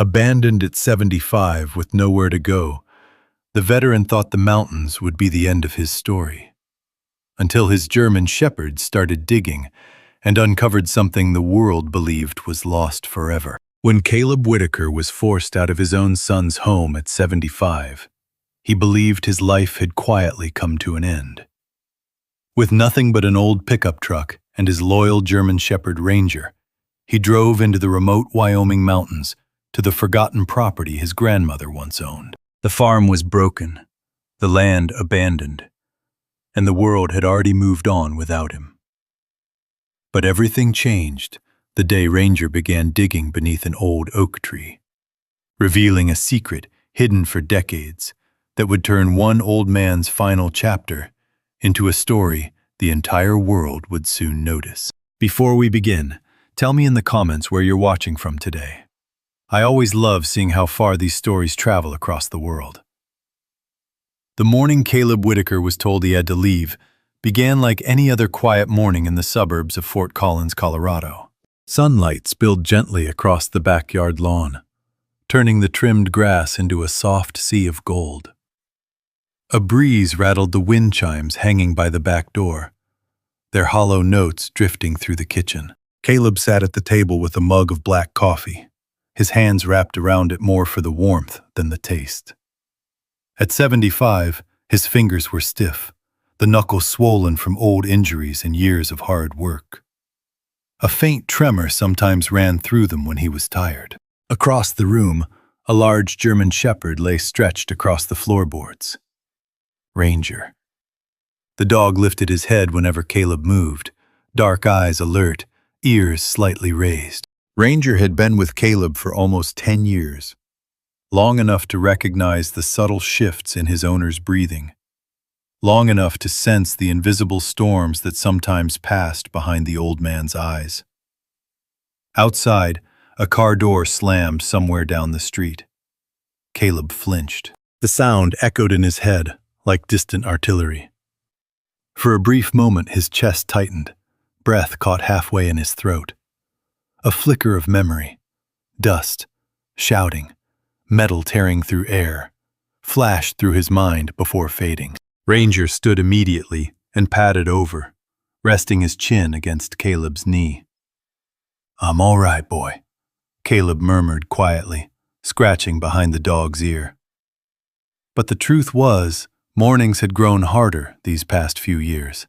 Abandoned at 75 with nowhere to go, the veteran thought the mountains would be the end of his story. Until his German shepherd started digging and uncovered something the world believed was lost forever. When Caleb Whitaker was forced out of his own son's home at 75, he believed his life had quietly come to an end. With nothing but an old pickup truck and his loyal German shepherd Ranger, he drove into the remote Wyoming mountains to the forgotten property his grandmother once owned. The farm was broken, the land abandoned, and the world had already moved on without him. But everything changed the day Ranger began digging beneath an old oak tree, revealing a secret hidden for decades that would turn one old man's final chapter into a story the entire world would soon notice. Before we begin, tell me in the comments where you're watching from today. I always love seeing how far these stories travel across the world. The morning Caleb Whitaker was told he had to leave began like any other quiet morning in the suburbs of Fort Collins, Colorado. Sunlight spilled gently across the backyard lawn, turning the trimmed grass into a soft sea of gold. A breeze rattled the wind chimes hanging by the back door, their hollow notes drifting through the kitchen. Caleb sat at the table with a mug of black coffee, his hands wrapped around it more for the warmth than the taste. At 75, his fingers were stiff, the knuckles swollen from old injuries and years of hard work. A faint tremor sometimes ran through them when he was tired. Across the room, a large German shepherd lay stretched across the floorboards. Ranger. The dog lifted his head whenever Caleb moved, dark eyes alert, ears slightly raised. Ranger had been with Caleb for almost 10 years, long enough to recognize the subtle shifts in his owner's breathing, long enough to sense the invisible storms that sometimes passed behind the old man's eyes. Outside, a car door slammed somewhere down the street. Caleb flinched. The sound echoed in his head like distant artillery. For a brief moment, his chest tightened, breath caught halfway in his throat. A flicker of memory, dust, shouting, metal tearing through air, flashed through his mind before fading. Ranger stood immediately and padded over, resting his chin against Caleb's knee. "I'm all right, boy," Caleb murmured quietly, scratching behind the dog's ear. But the truth was, mornings had grown harder these past few years,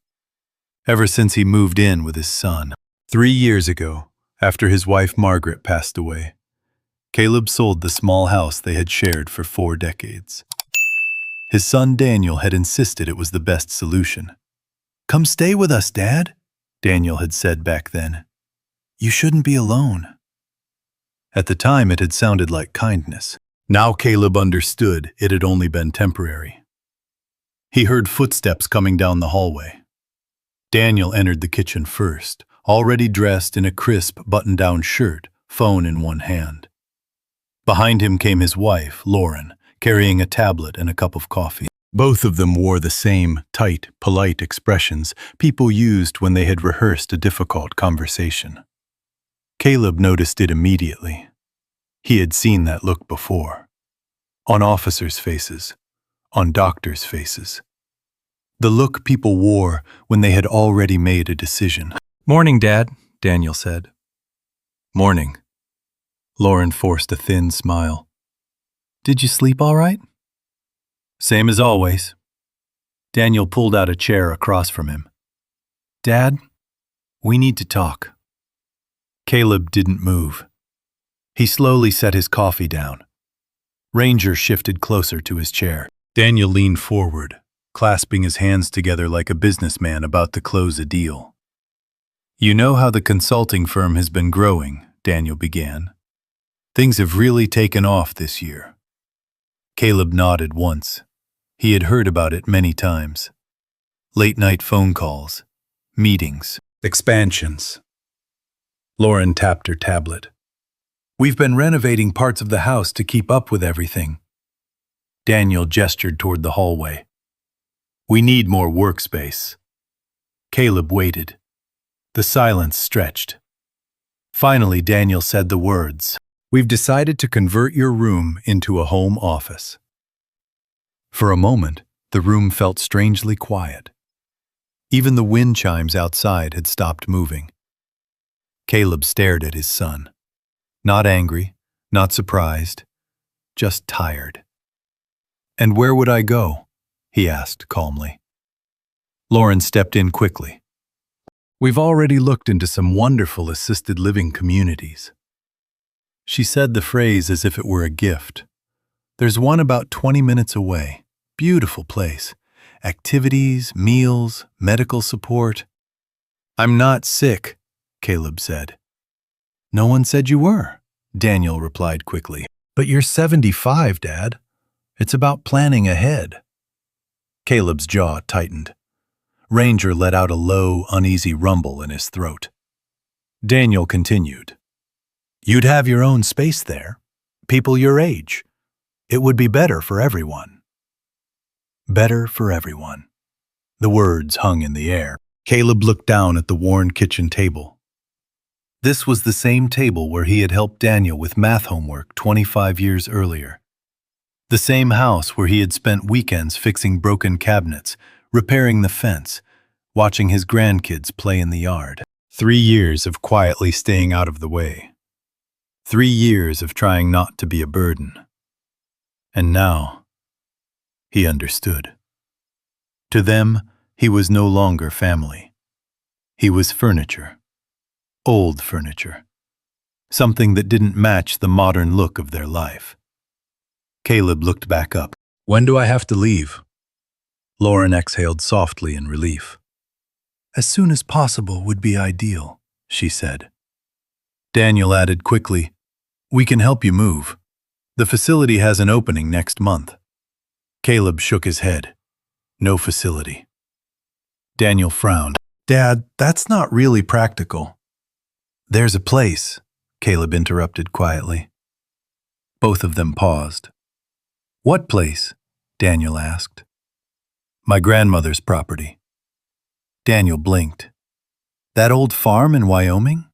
ever since he moved in with his son. 3 years ago, after his wife Margaret passed away, Caleb sold the small house they had shared for 4 decades. His son Daniel had insisted it was the best solution. "Come stay with us, Dad," Daniel had said back then. "You shouldn't be alone." At the time, it had sounded like kindness. Now Caleb understood it had only been temporary. He heard footsteps coming down the hallway. Daniel entered the kitchen first, already dressed in a crisp button-down shirt, phone in one hand. Behind him came his wife, Lauren, carrying a tablet and a cup of coffee. Both of them wore the same tight, polite expressions people used when they had rehearsed a difficult conversation. Caleb noticed it immediately. He had seen that look before. On officers' faces, on doctors' faces. The look people wore when they had already made a decision. "Morning, Dad," Daniel said. "Morning." Lauren forced a thin smile. "Did you sleep all right?" "Same as always." Daniel pulled out a chair across from him. "Dad, we need to talk." Caleb didn't move. He slowly set his coffee down. Ranger shifted closer to his chair. Daniel leaned forward, clasping his hands together like a businessman about to close a deal. "You know how the consulting firm has been growing," Daniel began. "Things have really taken off this year." Caleb nodded once. He had heard about it many times. Late-night phone calls, meetings, expansions. Lauren tapped her tablet. "We've been renovating parts of the house to keep up with everything." Daniel gestured toward the hallway. "We need more workspace." Caleb waited. The silence stretched. Finally, Daniel said the words, We've decided to convert your room into a home office. For a moment, the room felt strangely quiet. Even the wind chimes outside had stopped moving. Caleb stared at his son. Not angry, not surprised, just tired. "And where would I go?" he asked calmly. Lauren stepped in quickly. "We've already looked into some wonderful assisted living communities." She said the phrase as if it were a gift. "There's one about 20 minutes away. Beautiful place. Activities, meals, medical support." "I'm not sick," Caleb said. "No one said you were," Daniel replied quickly. "But you're 75, Dad. It's about planning ahead." Caleb's jaw tightened. Ranger let out a low, uneasy rumble in his throat. Daniel continued. "You'd have your own space there. People your age. It would be better for everyone." Better for everyone. The words hung in the air. Caleb looked down at the worn kitchen table. This was the same table where he had helped Daniel with math homework 25 years earlier. The same house where he had spent weekends fixing broken cabinets, repairing the fence, watching his grandkids play in the yard. 3 years of quietly staying out of the way. 3 years of trying not to be a burden. And now, he understood. To them, he was no longer family. He was furniture. Old furniture. Something that didn't match the modern look of their life. Caleb looked back up. "When do I have to leave?" Lauren exhaled softly in relief. "As soon as possible would be ideal," she said. Daniel added quickly, "We can help you move. The facility has an opening next month." Caleb shook his head. "No facility." Daniel frowned. "Dad, that's not really practical." "There's a place," Caleb interrupted quietly. Both of them paused. "What place?" Daniel asked. "My grandmother's property." Daniel blinked. "That old farm in Wyoming?"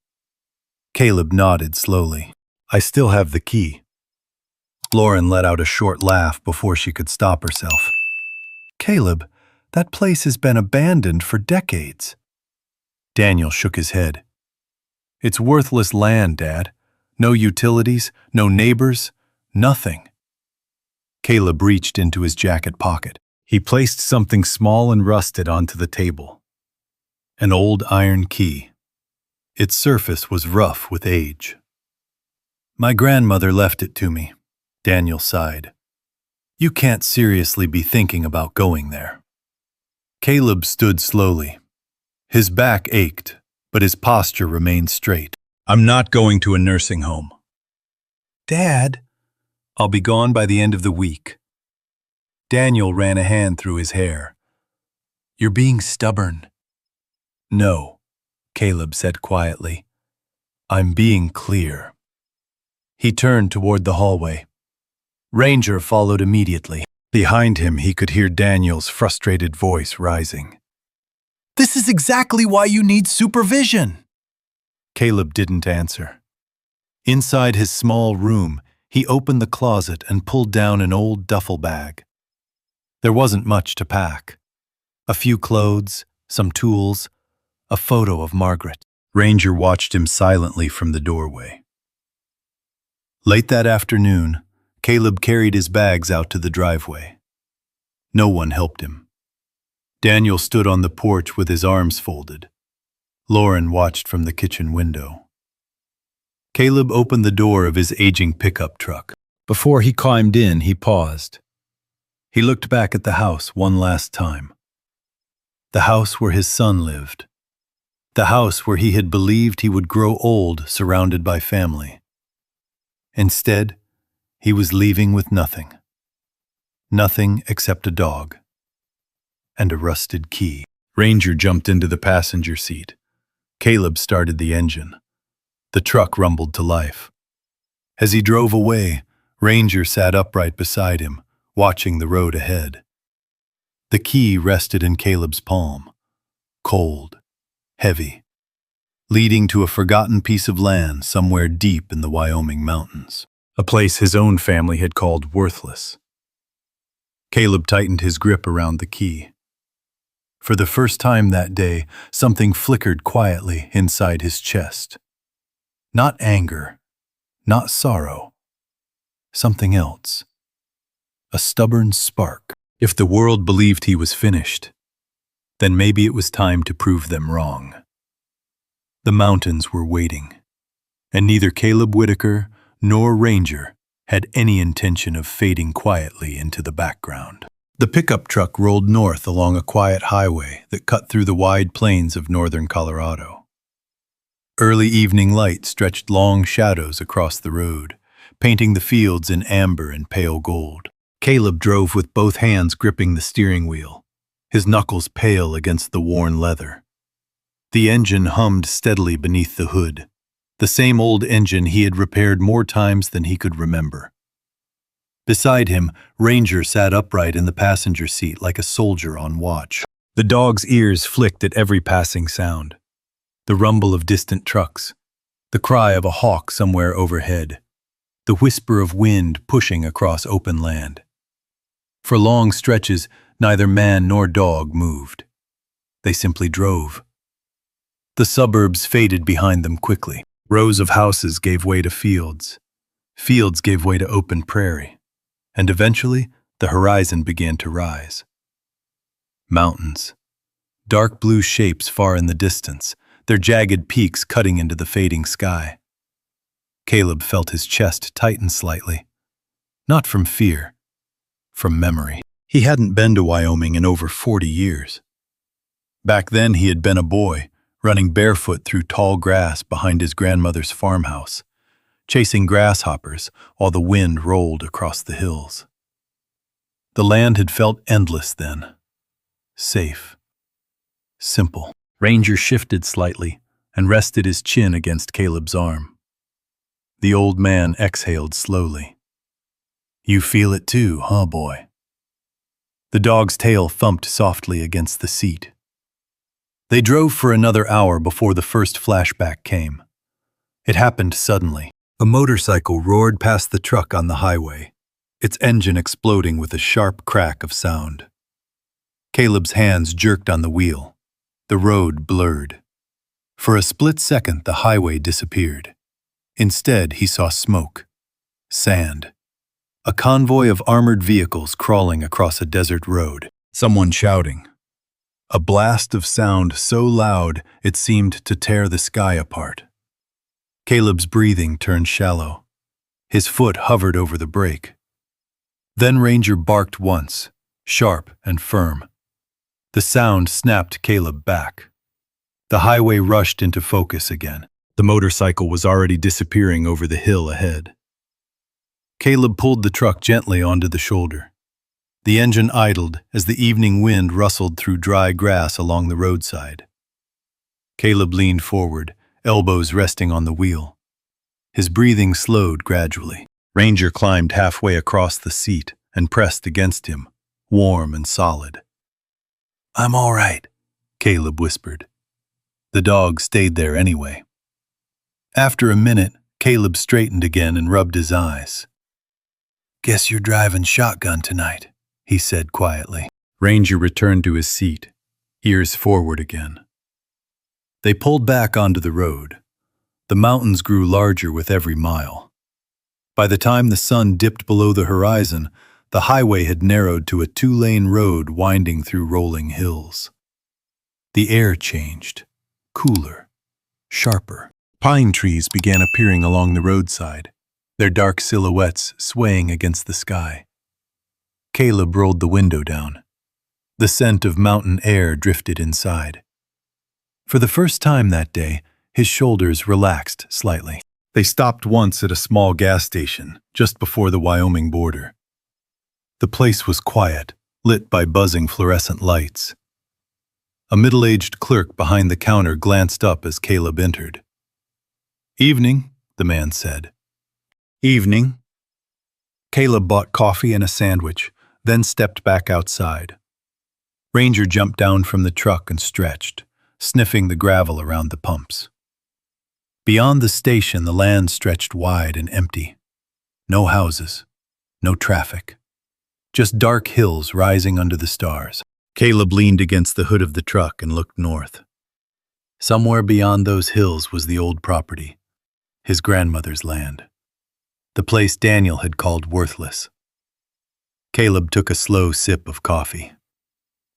Caleb nodded slowly. "I still have the key." Lauren let out a short laugh before she could stop herself. "Caleb, that place has been abandoned for decades." Daniel shook his head. "It's worthless land, Dad. No utilities, no neighbors, nothing." Caleb reached into his jacket pocket. He placed something small and rusted onto the table. An old iron key. Its surface was rough with age. "My grandmother left it to me," Daniel sighed. "You can't seriously be thinking about going there." Caleb stood slowly. His back ached, but his posture remained straight. "I'm not going to a nursing home." "Dad," "I'll be gone by the end of the week." Daniel ran a hand through his hair. "You're being stubborn." "No," Caleb said quietly. "I'm being clear." He turned toward the hallway. Ranger followed immediately. Behind him, he could hear Daniel's frustrated voice rising. "This is exactly why you need supervision." Caleb didn't answer. Inside his small room, he opened the closet and pulled down an old duffel bag. There wasn't much to pack. A few clothes, some tools, a photo of Margaret. Ranger watched him silently from the doorway. Late that afternoon, Caleb carried his bags out to the driveway. No one helped him. Daniel stood on the porch with his arms folded. Lauren watched from the kitchen window. Caleb opened the door of his aging pickup truck. Before he climbed in, he paused. He looked back at the house one last time. The house where his son lived. The house where he had believed he would grow old surrounded by family. Instead, he was leaving with nothing. Nothing except a dog. And a rusted key. Ranger jumped into the passenger seat. Caleb started the engine. The truck rumbled to life. As he drove away, Ranger sat upright beside him, watching the road ahead. The key rested in Caleb's palm. Cold. Heavy. leading to a forgotten piece of land somewhere deep in the Wyoming mountains, a place his own family had called worthless. Caleb tightened his grip around the key. For the first time that day, something flickered quietly inside his chest. Not anger, not sorrow, something else. A stubborn spark. If the world believed he was finished, then maybe it was time to prove them wrong. The mountains were waiting, and neither Caleb Whitaker nor Ranger had any intention of fading quietly into the background. The pickup truck rolled north along a quiet highway that cut through the wide plains of northern Colorado. Early evening light stretched long shadows across the road, painting the fields in amber and pale gold. Caleb drove with both hands gripping the steering wheel, his knuckles pale against the worn leather. The engine hummed steadily beneath the hood, the same old engine he had repaired more times than he could remember. Beside him, Ranger sat upright in the passenger seat like a soldier on watch. The dog's ears flicked at every passing sound. The rumble of distant trucks, the cry of a hawk somewhere overhead, the whisper of wind pushing across open land. For long stretches, neither man nor dog moved. They simply drove. The suburbs faded behind them quickly. Rows of houses gave way to fields. Fields gave way to open prairie. And eventually, the horizon began to rise. Mountains. Dark blue shapes far in the distance, their jagged peaks cutting into the fading sky. Caleb felt his chest tighten slightly. Not from fear, from memory. He hadn't been to Wyoming in over 40 years. Back then he had been a boy, running barefoot through tall grass behind his grandmother's farmhouse, chasing grasshoppers while the wind rolled across the hills. The land had felt endless then. Safe. Simple. Ranger shifted slightly and rested his chin against Caleb's arm. The old man exhaled slowly. "You feel it too, huh, boy?" The dog's tail thumped softly against the seat. They drove for another hour before the first flashback came. It happened suddenly. A motorcycle roared past the truck on the highway, its engine exploding with a sharp crack of sound. Caleb's hands jerked on the wheel. The road blurred. For a split second, the highway disappeared. Instead, he saw smoke, sand, a convoy of armored vehicles crawling across a desert road. Someone shouting. A blast of sound so loud it seemed to tear the sky apart. Caleb's breathing turned shallow. His foot hovered over the brake. Then Ranger barked once, sharp and firm. The sound snapped Caleb back. The highway rushed into focus again. The motorcycle was already disappearing over the hill ahead. Caleb pulled the truck gently onto the shoulder. The engine idled as the evening wind rustled through dry grass along the roadside. Caleb leaned forward, elbows resting on the wheel. His breathing slowed gradually. Ranger climbed halfway across the seat and pressed against him, warm and solid. "I'm all right," Caleb whispered. The dog stayed there anyway. After a minute, Caleb straightened again and rubbed his eyes. "Guess you're driving shotgun tonight," he said quietly. Ranger returned to his seat, ears forward again. They pulled back onto the road. The mountains grew larger with every mile. By the time the sun dipped below the horizon, the highway had narrowed to a 2-lane road winding through rolling hills. The air changed, cooler, sharper. Pine trees began appearing along the roadside, their dark silhouettes swaying against the sky. Caleb rolled the window down. The scent of mountain air drifted inside. For the first time that day, his shoulders relaxed slightly. They stopped once at a small gas station, just before the Wyoming border. The place was quiet, lit by buzzing fluorescent lights. A middle-aged clerk behind the counter glanced up as Caleb entered. "Evening," the man said. "Evening." Caleb bought coffee and a sandwich, then stepped back outside. Ranger jumped down from the truck and stretched, sniffing the gravel around the pumps. Beyond the station, the land stretched wide and empty. No houses, no traffic. Just dark hills rising under the stars. Caleb leaned against the hood of the truck and looked north. Somewhere beyond those hills was the old property, his grandmother's land. The place Daniel had called worthless. Caleb took a slow sip of coffee.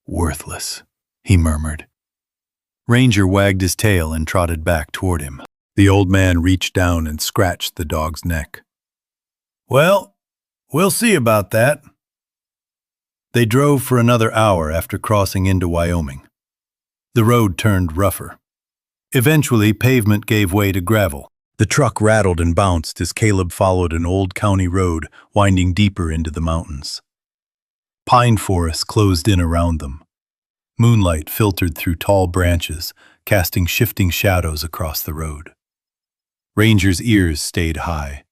Worthless, he murmured. Ranger wagged his tail and trotted back toward him. The old man reached down and scratched the dog's neck. "Well, we'll see about that." They drove for another hour after crossing into Wyoming. The road turned rougher. Eventually, pavement gave way to gravel. The truck rattled and bounced as Caleb followed an old county road winding deeper into the mountains. Pine forests closed in around them. Moonlight filtered through tall branches, casting shifting shadows across the road. Ranger's ears stayed high.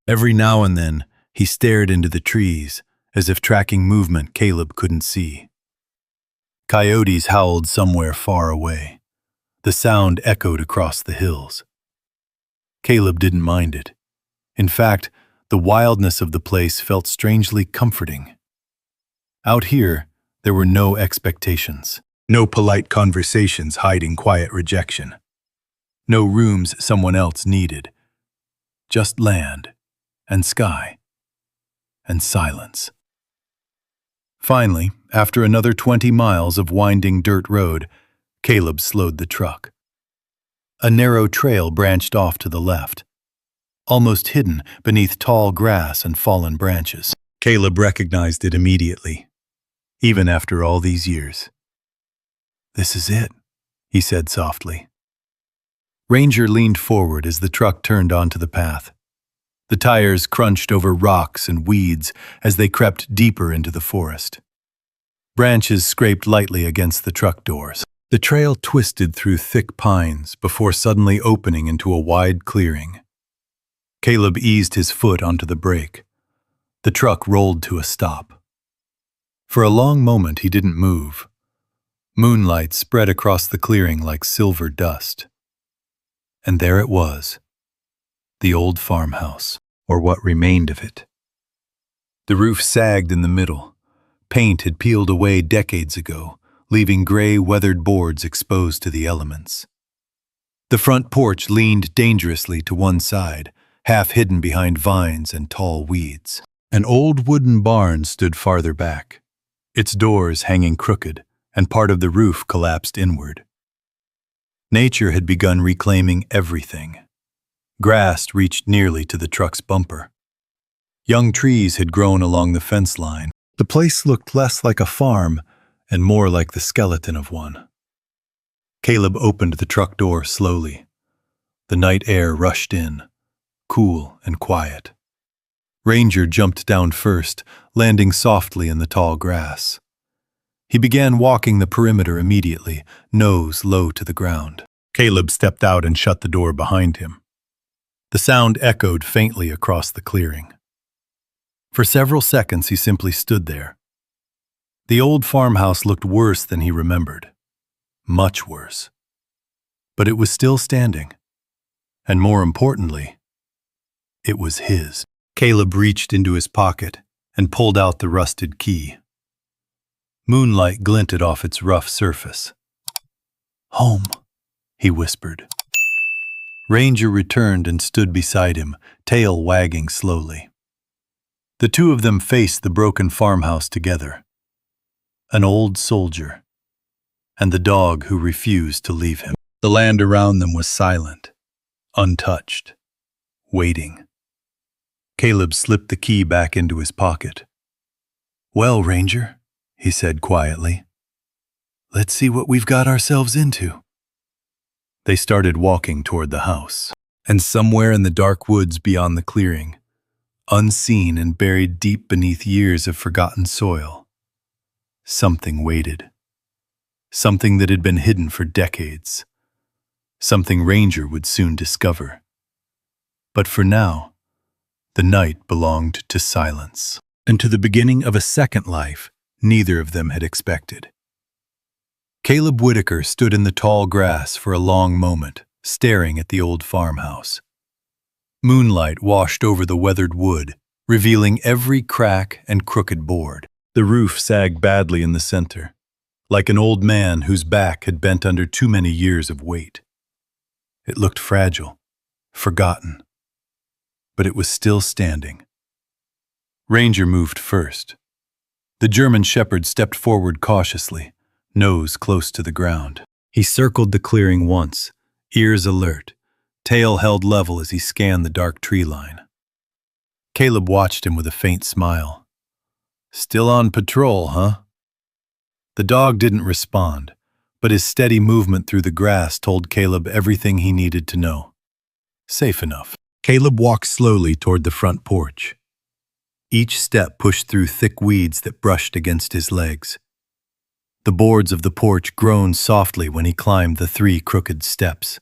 Every now and then, he stared into the trees, as if tracking movement Caleb couldn't see. Coyotes howled somewhere far away. The sound echoed across the hills. Caleb didn't mind it. In fact, the wildness of the place felt strangely comforting. Out here, there were no expectations, no polite conversations hiding quiet rejection, no rooms someone else needed, just land and sky and silence. Finally, after another 20 miles of winding dirt road, Caleb slowed the truck. A narrow trail branched off to the left, almost hidden beneath tall grass and fallen branches. Caleb recognized it immediately, even after all these years. "This is it," he said softly. Ranger leaned forward as the truck turned onto the path. The tires crunched over rocks and weeds as they crept deeper into the forest. Branches scraped lightly against the truck doors. The trail twisted through thick pines before suddenly opening into a wide clearing. Caleb eased his foot onto the brake. The truck rolled to a stop. For a long moment he didn't move. Moonlight spread across the clearing like silver dust. And there it was, the old farmhouse, or what remained of it. The roof sagged in the middle. Paint had peeled away decades ago, leaving gray, weathered boards exposed to the elements. The front porch leaned dangerously to one side, half hidden behind vines and tall weeds. An old wooden barn stood farther back, its doors hanging crooked, and part of the roof collapsed inward. Nature had begun reclaiming everything. Grass reached nearly to the truck's bumper. Young trees had grown along the fence line. The place looked less like a farm and more like the skeleton of one. Caleb opened the truck door slowly. The night air rushed in, cool and quiet. Ranger jumped down first, landing softly in the tall grass. He began walking the perimeter immediately, nose low to the ground. Caleb stepped out and shut the door behind him. The sound echoed faintly across the clearing. For several seconds he simply stood there. The old farmhouse looked worse than he remembered. Much worse. But it was still standing. And more importantly, it was his. Caleb reached into his pocket and pulled out the rusted key. Moonlight glinted off its rough surface. "Home," he whispered. Ranger returned and stood beside him, tail wagging slowly. The two of them faced the broken farmhouse together. An old soldier, and the dog who refused to leave him. The land around them was silent, untouched, waiting. Caleb slipped the key back into his pocket. "Well, Ranger," he said quietly, "let's see what we've got ourselves into." They started walking toward the house, and somewhere in the dark woods beyond the clearing, unseen and buried deep beneath years of forgotten soil, something waited. Something that had been hidden for decades. Something Ranger would soon discover. But for now, the night belonged to silence, and to the beginning of a second life neither of them had expected. Caleb Whitaker stood in the tall grass for a long moment, staring at the old farmhouse. Moonlight washed over the weathered wood, revealing every crack and crooked board. The roof sagged badly in the center, like an old man whose back had bent under too many years of weight. It looked fragile, forgotten, but it was still standing. Ranger moved first. The German shepherd stepped forward cautiously, nose close to the ground. He circled the clearing once, ears alert, tail held level as he scanned the dark tree line. Caleb watched him with a faint smile. "Still on patrol, huh?" The dog didn't respond, but his steady movement through the grass told Caleb everything he needed to know. Safe enough. Caleb walked slowly toward the front porch. Each step pushed through thick weeds that brushed against his legs. The boards of the porch groaned softly when he climbed the 3 crooked steps.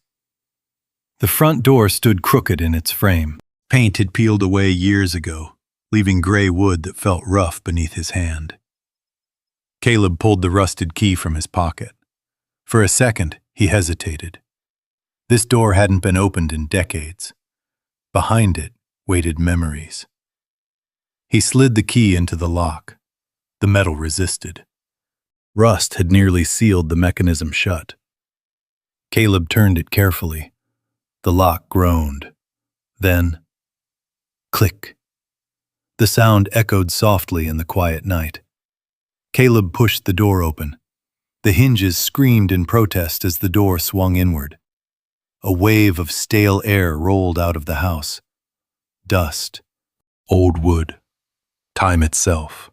The front door stood crooked in its frame. Paint had peeled away years ago, leaving gray wood that felt rough beneath his hand. Caleb pulled the rusted key from his pocket. For a second, he hesitated. This door hadn't been opened in decades. Behind it waited memories. He slid the key into the lock. The metal resisted. Rust had nearly sealed the mechanism shut. Caleb turned it carefully. The lock groaned. Then, click. The sound echoed softly in the quiet night. Caleb pushed the door open. The hinges screamed in protest as the door swung inward. A wave of stale air rolled out of the house. Dust, old wood, time itself.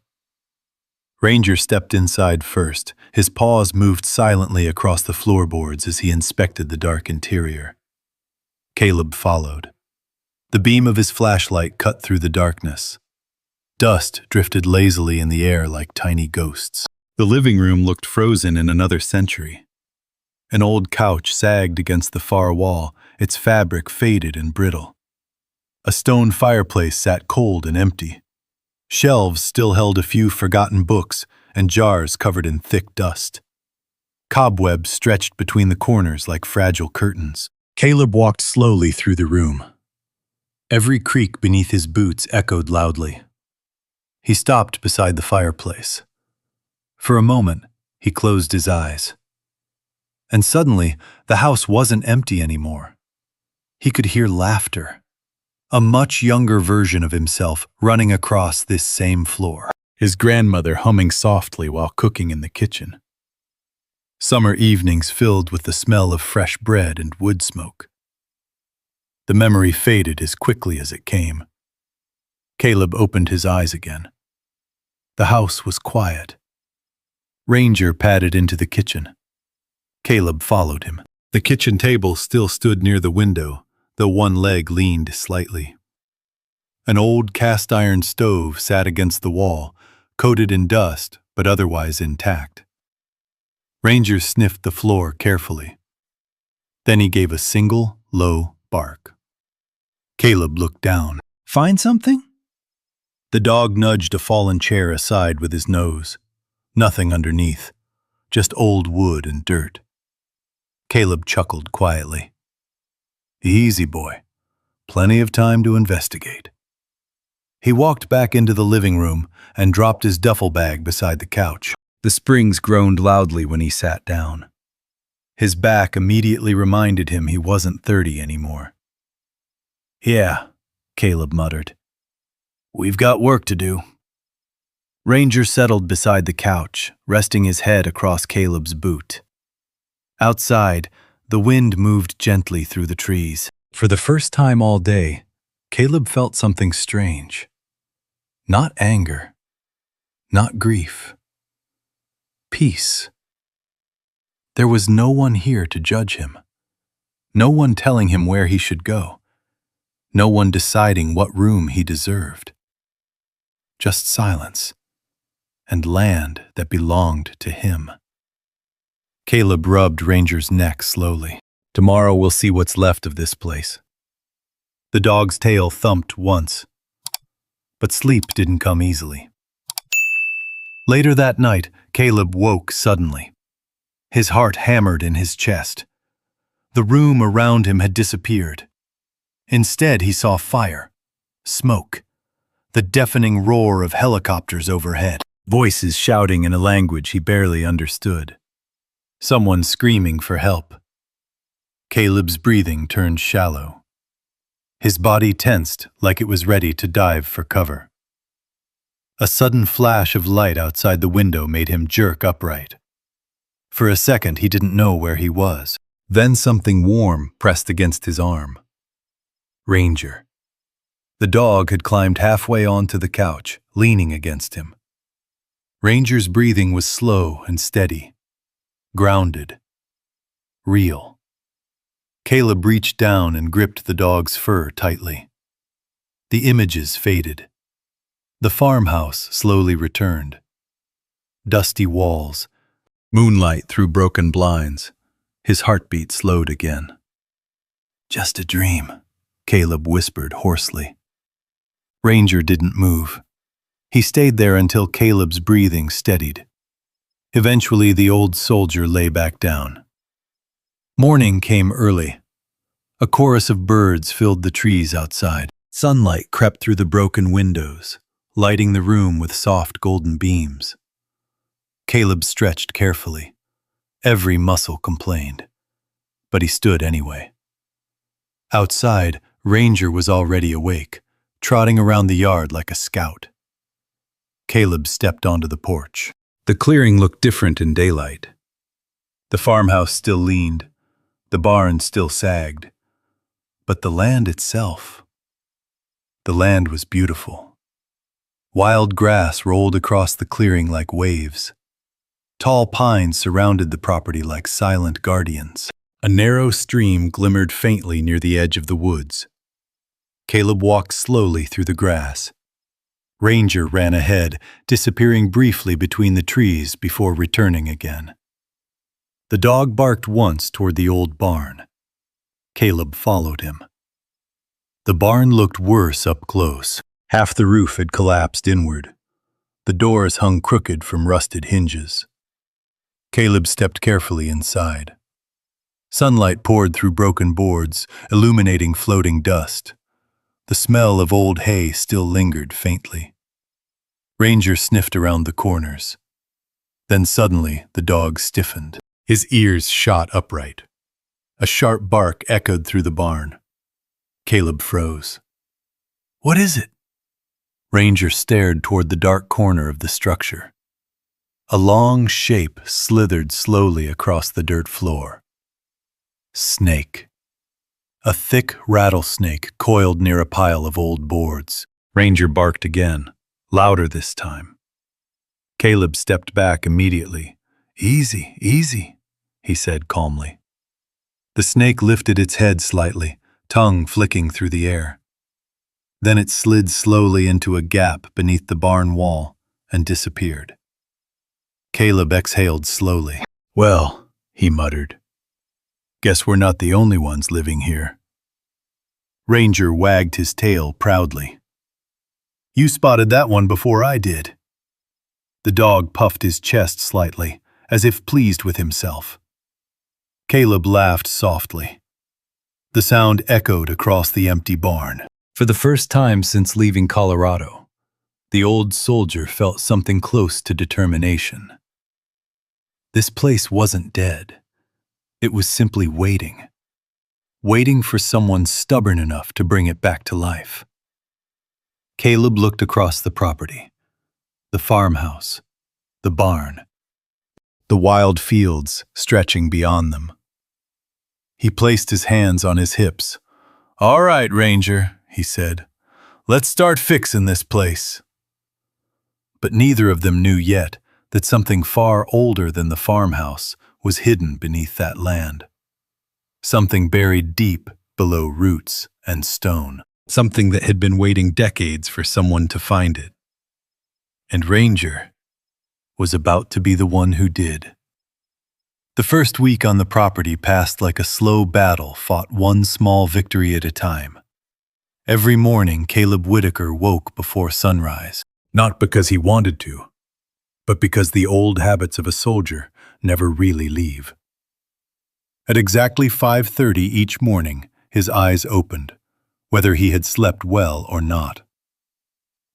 Ranger stepped inside first. His paws moved silently across the floorboards as he inspected the dark interior. Caleb followed. The beam of his flashlight cut through the darkness. Dust drifted lazily in the air like tiny ghosts. The living room looked frozen in another century. An old couch sagged against the far wall, its fabric faded and brittle. A stone fireplace sat cold and empty. Shelves still held a few forgotten books and jars covered in thick dust. Cobwebs stretched between the corners like fragile curtains. Caleb walked slowly through the room. Every creak beneath his boots echoed loudly. He stopped beside the fireplace. For a moment, he closed his eyes. And suddenly, the house wasn't empty anymore. He could hear laughter. A much younger version of himself running across this same floor. His grandmother humming softly while cooking in the kitchen. Summer evenings filled with the smell of fresh bread and wood smoke. The memory faded as quickly as it came. Caleb opened his eyes again. The house was quiet. Ranger padded into the kitchen. Caleb followed him. The kitchen table still stood near the window, though one leg leaned slightly. An old cast-iron stove sat against the wall, coated in dust but otherwise intact. Ranger sniffed the floor carefully. Then he gave a single, low bark. Caleb looked down. "Find something?" The dog nudged a fallen chair aside with his nose. Nothing underneath, just old wood and dirt. Caleb chuckled quietly. "Easy, boy. Plenty of time to investigate." He walked back into the living room and dropped his duffel bag beside the couch. The springs groaned loudly when he sat down. His back immediately reminded him he wasn't 30 anymore. "Yeah," Caleb muttered. "We've got work to do." Ranger settled beside the couch, resting his head across Caleb's boot. Outside, the wind moved gently through the trees. For the first time all day, Caleb felt something strange. Not anger, not grief. Peace. There was no one here to judge him. No one telling him where he should go. No one deciding what room he deserved. Just silence, and land that belonged to him. Caleb rubbed Ranger's neck slowly. "Tomorrow we'll see what's left of this place." The dog's tail thumped once, but sleep didn't come easily. Later that night, Caleb woke suddenly. His heart hammered in his chest. The room around him had disappeared. Instead, he saw fire, smoke, the deafening roar of helicopters overhead, voices shouting in a language he barely understood. Someone screaming for help. Caleb's breathing turned shallow. His body tensed like it was ready to dive for cover. A sudden flash of light outside the window made him jerk upright. For a second, he didn't know where he was. Then something warm pressed against his arm. Ranger. The dog had climbed halfway onto the couch, leaning against him. Ranger's breathing was slow and steady, grounded, real. Caleb reached down and gripped the dog's fur tightly. The images faded. The farmhouse slowly returned. Dusty walls, moonlight through broken blinds. His heartbeat slowed again. "Just a dream," Caleb whispered hoarsely. Ranger didn't move. He stayed there until Caleb's breathing steadied. Eventually, the old soldier lay back down. Morning came early. A chorus of birds filled the trees outside. Sunlight crept through the broken windows, lighting the room with soft golden beams. Caleb stretched carefully. Every muscle complained, but he stood anyway. Outside, Ranger was already awake, trotting around the yard like a scout. Caleb stepped onto the porch. The clearing looked different in daylight. The farmhouse still leaned, the barn still sagged, but the land itself, the land was beautiful. Wild grass rolled across the clearing like waves. Tall pines surrounded the property like silent guardians. A narrow stream glimmered faintly near the edge of the woods. Caleb walked slowly through the grass. Ranger ran ahead, disappearing briefly between the trees before returning again. The dog barked once toward the old barn. Caleb followed him. The barn looked worse up close. Half the roof had collapsed inward. The doors hung crooked from rusted hinges. Caleb stepped carefully inside. Sunlight poured through broken boards, illuminating floating dust. The smell of old hay still lingered faintly. Ranger sniffed around the corners. Then suddenly, the dog stiffened. His ears shot upright. A sharp bark echoed through the barn. Caleb froze. "What is it?" Ranger stared toward the dark corner of the structure. A long shape slithered slowly across the dirt floor. Snake. A thick rattlesnake coiled near a pile of old boards. Ranger barked again, louder this time. Caleb stepped back immediately. "Easy, easy," he said calmly. The snake lifted its head slightly, tongue flicking through the air. Then it slid slowly into a gap beneath the barn wall and disappeared. Caleb exhaled slowly. "Well," he muttered, "guess we're not the only ones living here." Ranger wagged his tail proudly. "You spotted that one before I did." The dog puffed his chest slightly, as if pleased with himself. Caleb laughed softly. The sound echoed across the empty barn. For the first time since leaving Colorado, the old soldier felt something close to determination. This place wasn't dead. It was simply waiting. Waiting for someone stubborn enough to bring it back to life. Caleb looked across the property. The farmhouse, the barn, the wild fields stretching beyond them. He placed his hands on his hips. "All right, Ranger," he said. "Let's start fixing this place." But neither of them knew yet that something far older than the farmhouse was hidden beneath that land. Something buried deep below roots and stone. Something that had been waiting decades for someone to find it. And Ranger was about to be the one who did. The first week on the property passed like a slow battle fought one small victory at a time. Every morning, Caleb Whitaker woke before sunrise, not because he wanted to, but because the old habits of a soldier never really leave. At exactly 5:30 each morning, his eyes opened, whether he had slept well or not.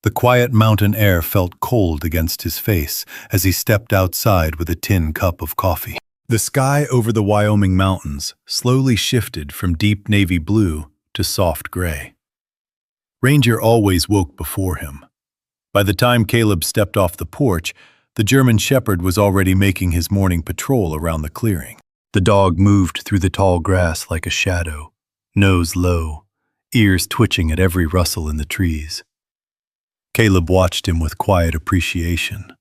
The quiet mountain air felt cold against his face as he stepped outside with a tin cup of coffee. The sky over the Wyoming mountains slowly shifted from deep navy blue to soft gray. Ranger always woke before him. By the time Caleb stepped off the porch, the German Shepherd was already making his morning patrol around the clearing. The dog moved through the tall grass like a shadow, nose low, ears twitching at every rustle in the trees. Caleb watched him with quiet appreciation.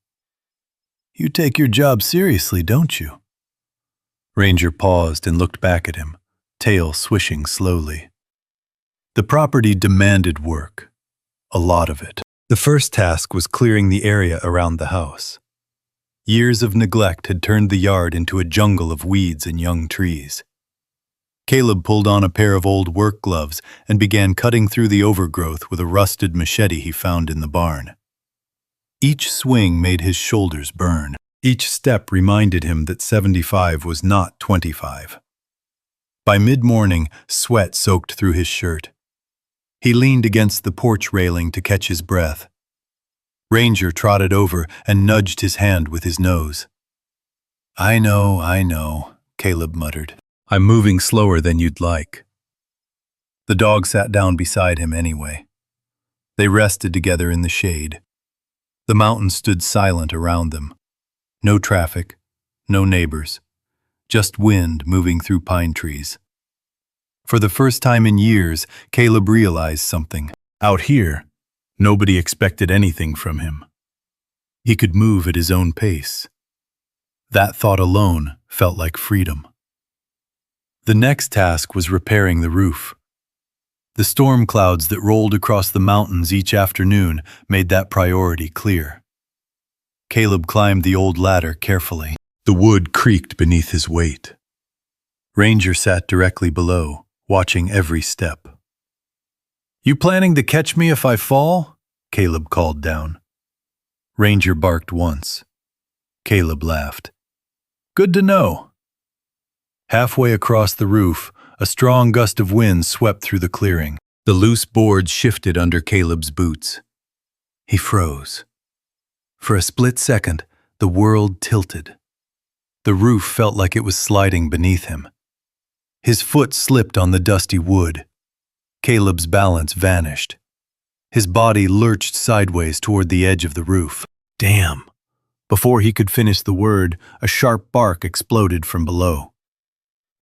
"You take your job seriously, don't you?" Ranger paused and looked back at him, tail swishing slowly. The property demanded work, a lot of it. The first task was clearing the area around the house. Years of neglect had turned the yard into a jungle of weeds and young trees. Caleb pulled on a pair of old work gloves and began cutting through the overgrowth with a rusted machete he found in the barn. Each swing made his shoulders burn. Each step reminded him that 75 was not 25. By mid-morning, sweat soaked through his shirt. He leaned against the porch railing to catch his breath. Ranger trotted over and nudged his hand with his nose. I know, Caleb muttered. "I'm moving slower than you'd like." The dog sat down beside him anyway. They rested together in the shade. The mountains stood silent around them. No traffic, no neighbors, just wind moving through pine trees. For the first time in years, Caleb realized something. Out here, nobody expected anything from him. He could move at his own pace. That thought alone felt like freedom. The next task was repairing the roof. The storm clouds that rolled across the mountains each afternoon made that priority clear. Caleb climbed the old ladder carefully. The wood creaked beneath his weight. Ranger sat directly below, watching every step. "You planning to catch me if I fall?" Caleb called down. Ranger barked once. Caleb laughed. "Good to know." Halfway across the roof, a strong gust of wind swept through the clearing. The loose boards shifted under Caleb's boots. He froze. For a split second, the world tilted. The roof felt like it was sliding beneath him. His foot slipped on the dusty wood. Caleb's balance vanished. His body lurched sideways toward the edge of the roof. Damn! Before he could finish the word, a sharp bark exploded from below.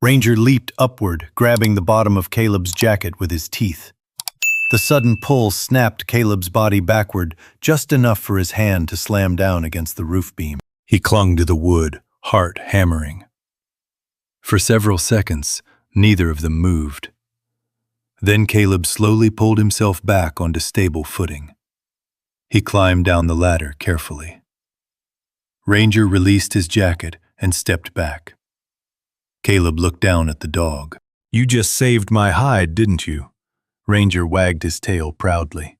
Ranger leaped upward, grabbing the bottom of Caleb's jacket with his teeth. The sudden pull snapped Caleb's body backward, just enough for his hand to slam down against the roof beam. He clung to the wood, heart hammering. For several seconds, neither of them moved. Then Caleb slowly pulled himself back onto stable footing. He climbed down the ladder carefully. Ranger released his jacket and stepped back. Caleb looked down at the dog. "You just saved my hide, didn't you?" Ranger wagged his tail proudly.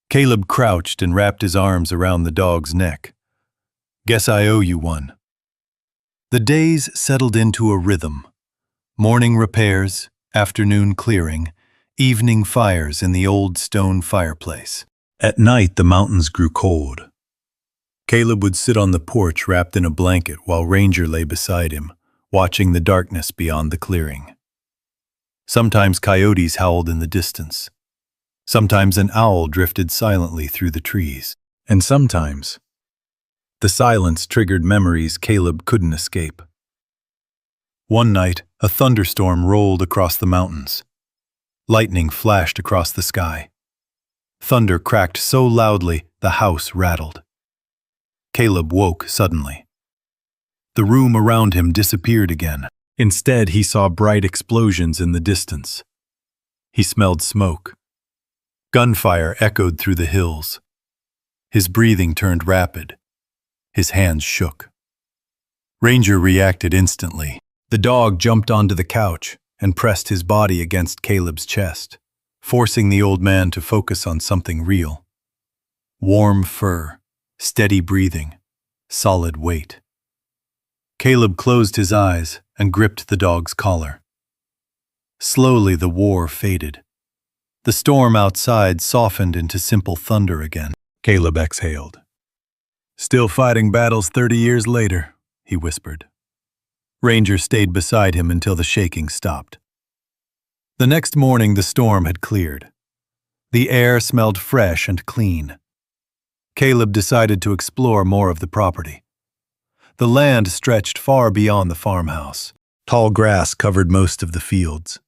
Caleb crouched and wrapped his arms around the dog's neck. "Guess I owe you one." The days settled into a rhythm. Morning repairs, afternoon clearing, evening fires in the old stone fireplace. At night, the mountains grew cold. Caleb would sit on the porch wrapped in a blanket while Ranger lay beside him, watching the darkness beyond the clearing. Sometimes coyotes howled in the distance. Sometimes an owl drifted silently through the trees. And sometimes, the silence triggered memories Caleb couldn't escape. One night, a thunderstorm rolled across the mountains. Lightning flashed across the sky. Thunder cracked so loudly the house rattled. Caleb woke suddenly. The room around him disappeared again. Instead, he saw bright explosions in the distance. He smelled smoke. Gunfire echoed through the hills. His breathing turned rapid. His hands shook. Ranger reacted instantly. The dog jumped onto the couch and pressed his body against Caleb's chest, forcing the old man to focus on something real. Warm fur, steady breathing, solid weight. Caleb closed his eyes and gripped the dog's collar. Slowly the war faded. The storm outside softened into simple thunder again. Caleb exhaled. "Still fighting battles 30 years later," he whispered. Ranger stayed beside him until the shaking stopped. The next morning the storm had cleared. The air smelled fresh and clean. Caleb decided to explore more of the property. The land stretched far beyond the farmhouse. Tall grass covered most of the fields.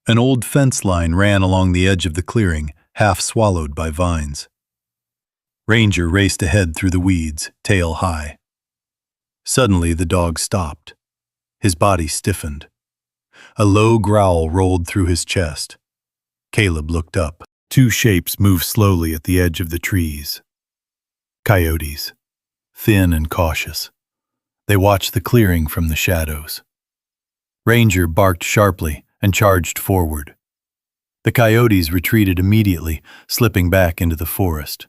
An old fence line ran along the edge of the clearing, half swallowed by vines. Ranger raced ahead through the weeds, tail high. Suddenly the dog stopped. His body stiffened. A low growl rolled through his chest. Caleb looked up. Two shapes moved slowly at the edge of the trees. Coyotes, thin and cautious. They watched the clearing from the shadows. Ranger barked sharply and charged forward. The coyotes retreated immediately, slipping back into the forest.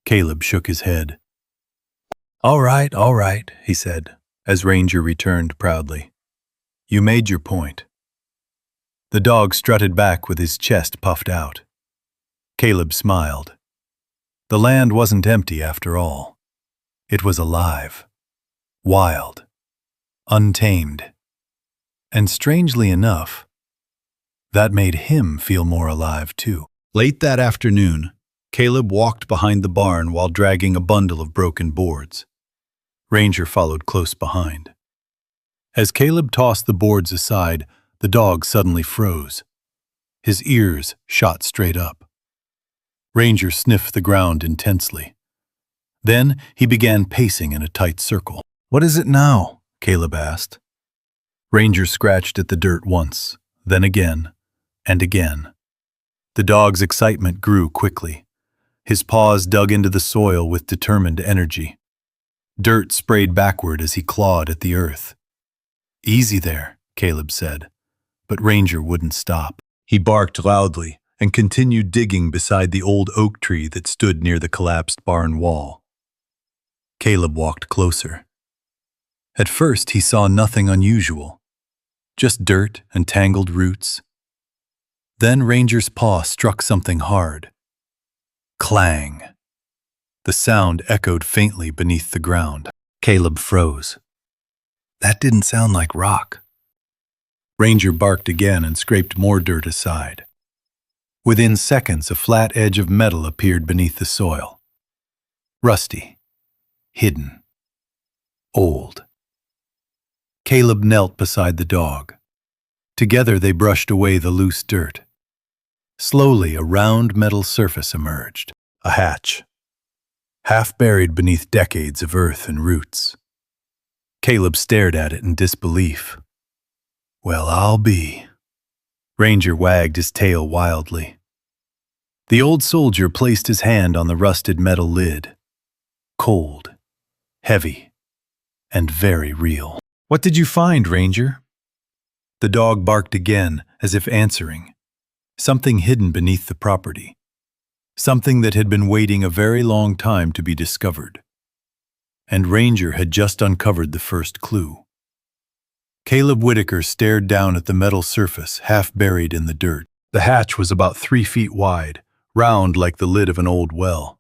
Caleb shook his head. All right, he said, as Ranger returned proudly. "You made your point." The dog strutted back with his chest puffed out. Caleb smiled. The land wasn't empty after all. It was alive, wild, untamed. And strangely enough, that made him feel more alive too. Late that afternoon, Caleb walked behind the barn while dragging a bundle of broken boards. Ranger followed close behind. As Caleb tossed the boards aside, the dog suddenly froze. His ears shot straight up. Ranger sniffed the ground intensely. Then he began pacing in a tight circle. "What is it now?" Caleb asked. Ranger scratched at the dirt once, then again, and again. The dog's excitement grew quickly. His paws dug into the soil with determined energy. Dirt sprayed backward as he clawed at the earth. "Easy there," Caleb said, but Ranger wouldn't stop. He barked loudly and continued digging beside the old oak tree that stood near the collapsed barn wall. Caleb walked closer. At first he saw nothing unusual, just dirt and tangled roots. Then Ranger's paw struck something hard. Clang! The sound echoed faintly beneath the ground. Caleb froze. That didn't sound like rock. Ranger barked again and scraped more dirt aside. Within seconds, a flat edge of metal appeared beneath the soil. Rusty, hidden, old. Caleb knelt beside the dog. Together they brushed away the loose dirt. Slowly, a round metal surface emerged. A hatch, half buried beneath decades of earth and roots. Caleb stared at it in disbelief. "Well, I'll be." Ranger wagged his tail wildly. The old soldier placed his hand on the rusted metal lid. Cold, heavy, and very real. "What did you find, Ranger?" The dog barked again, as if answering. Something hidden beneath the property. Something that had been waiting a very long time to be discovered. And Ranger had just uncovered the first clue. Caleb Whitaker stared down at the metal surface, half buried in the dirt. The hatch was about 3 feet wide, round like the lid of an old well.